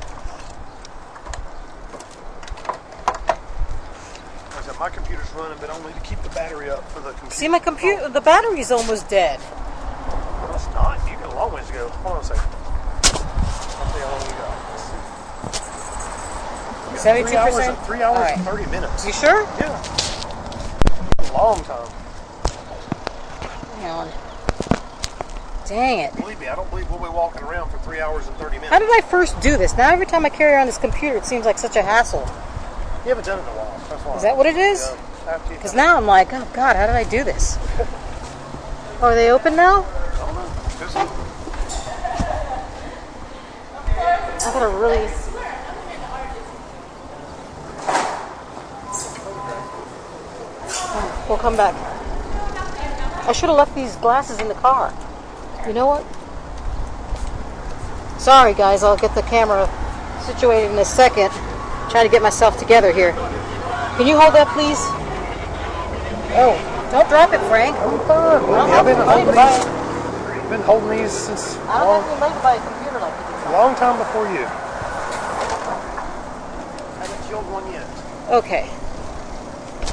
Speaker 2: like I said, my computer's running, but only to keep the battery up for the computer.
Speaker 1: See, my computer, the battery's almost dead.
Speaker 2: Oh, it's not. You got a long ways to go. Hold on a second. I'll tell you how long you got.
Speaker 1: 72%?
Speaker 2: 3 hours
Speaker 1: All right.
Speaker 2: and 30 minutes.
Speaker 1: You sure?
Speaker 2: Yeah. A long time.
Speaker 1: Hang on. Dang it.
Speaker 2: Believe me, I don't believe we'll be walking around for 3 hours and 30 minutes.
Speaker 1: How did I first do this? Now every time I carry around this computer, it seems like such a hassle.
Speaker 2: You haven't done it in a while. That's why.
Speaker 1: Is that what it is?
Speaker 2: Yeah.
Speaker 1: Because now I'm like, oh God, how did I do this? Oh, are they open now?
Speaker 2: I don't know. Who's it?
Speaker 1: I gotta really... Oh, we'll come back. I should have left these glasses in the car. You know what? Sorry guys, I'll get the camera situated in a second. Trying to get myself together here. Can you hold that, please? Oh, don't drop it, Frank.
Speaker 2: I've been holding these since
Speaker 1: I don't have any money to buy a computer like this.
Speaker 2: a long time before you. Haven't killed one yet.
Speaker 1: Okay.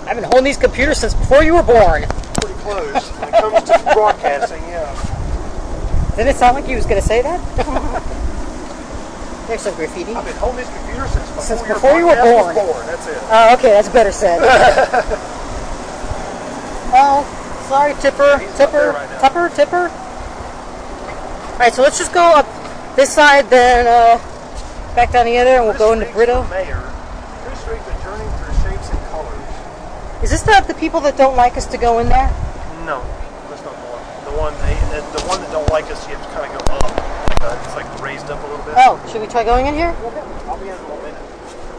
Speaker 1: I've been holding these computers since before you were born.
Speaker 2: Pretty close. When it comes to broadcasting, yeah.
Speaker 1: Didn't it sound like you was going to say that? There's some graffiti.
Speaker 2: I've been holding these computers since
Speaker 1: before you were
Speaker 2: broadcast
Speaker 1: born.
Speaker 2: was born. That's it.
Speaker 1: Oh, okay, that's better said. Oh, sorry, Tipper. Tipper. All right, so let's just go up this side, then back down the other, and we'll go into Brito.
Speaker 2: Mayor. Chris Street's a journey through shapes and colors.
Speaker 1: Is this the people that don't like us to go in there?
Speaker 2: No, that's not the one. The one that don't like us, you have to kind of go up. It's like raised up a little bit.
Speaker 1: Oh, should we try going in here?
Speaker 2: I'll be in a little minute.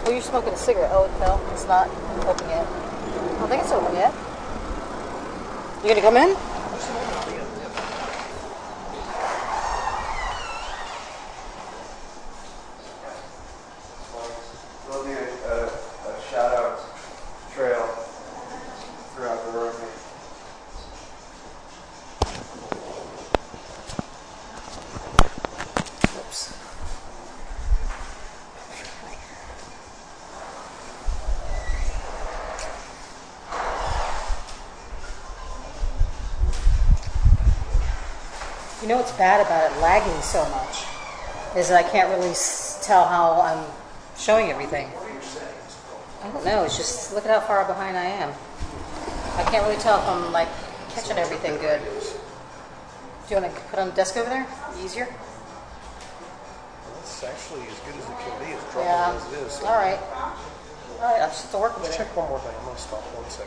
Speaker 1: Oh, you're smoking a cigarette. Oh, no, it's not open yet. I don't think it's open yet. You gonna come in?
Speaker 4: There'll be a shout-out trail throughout the room.
Speaker 1: You know what's bad about it lagging so much is that I can't really tell how I'm showing everything. I don't know. It's just look at how far behind I am. I can't really tell if I'm like catching everything good. Do you want to put on the desk over there? Easier?
Speaker 2: It's actually as good as it can be. As trouble
Speaker 1: Yeah.
Speaker 2: as it is.
Speaker 1: All right. All right. I'll just have to work with it.
Speaker 2: Check one more thing. I'm going to stop 1 second.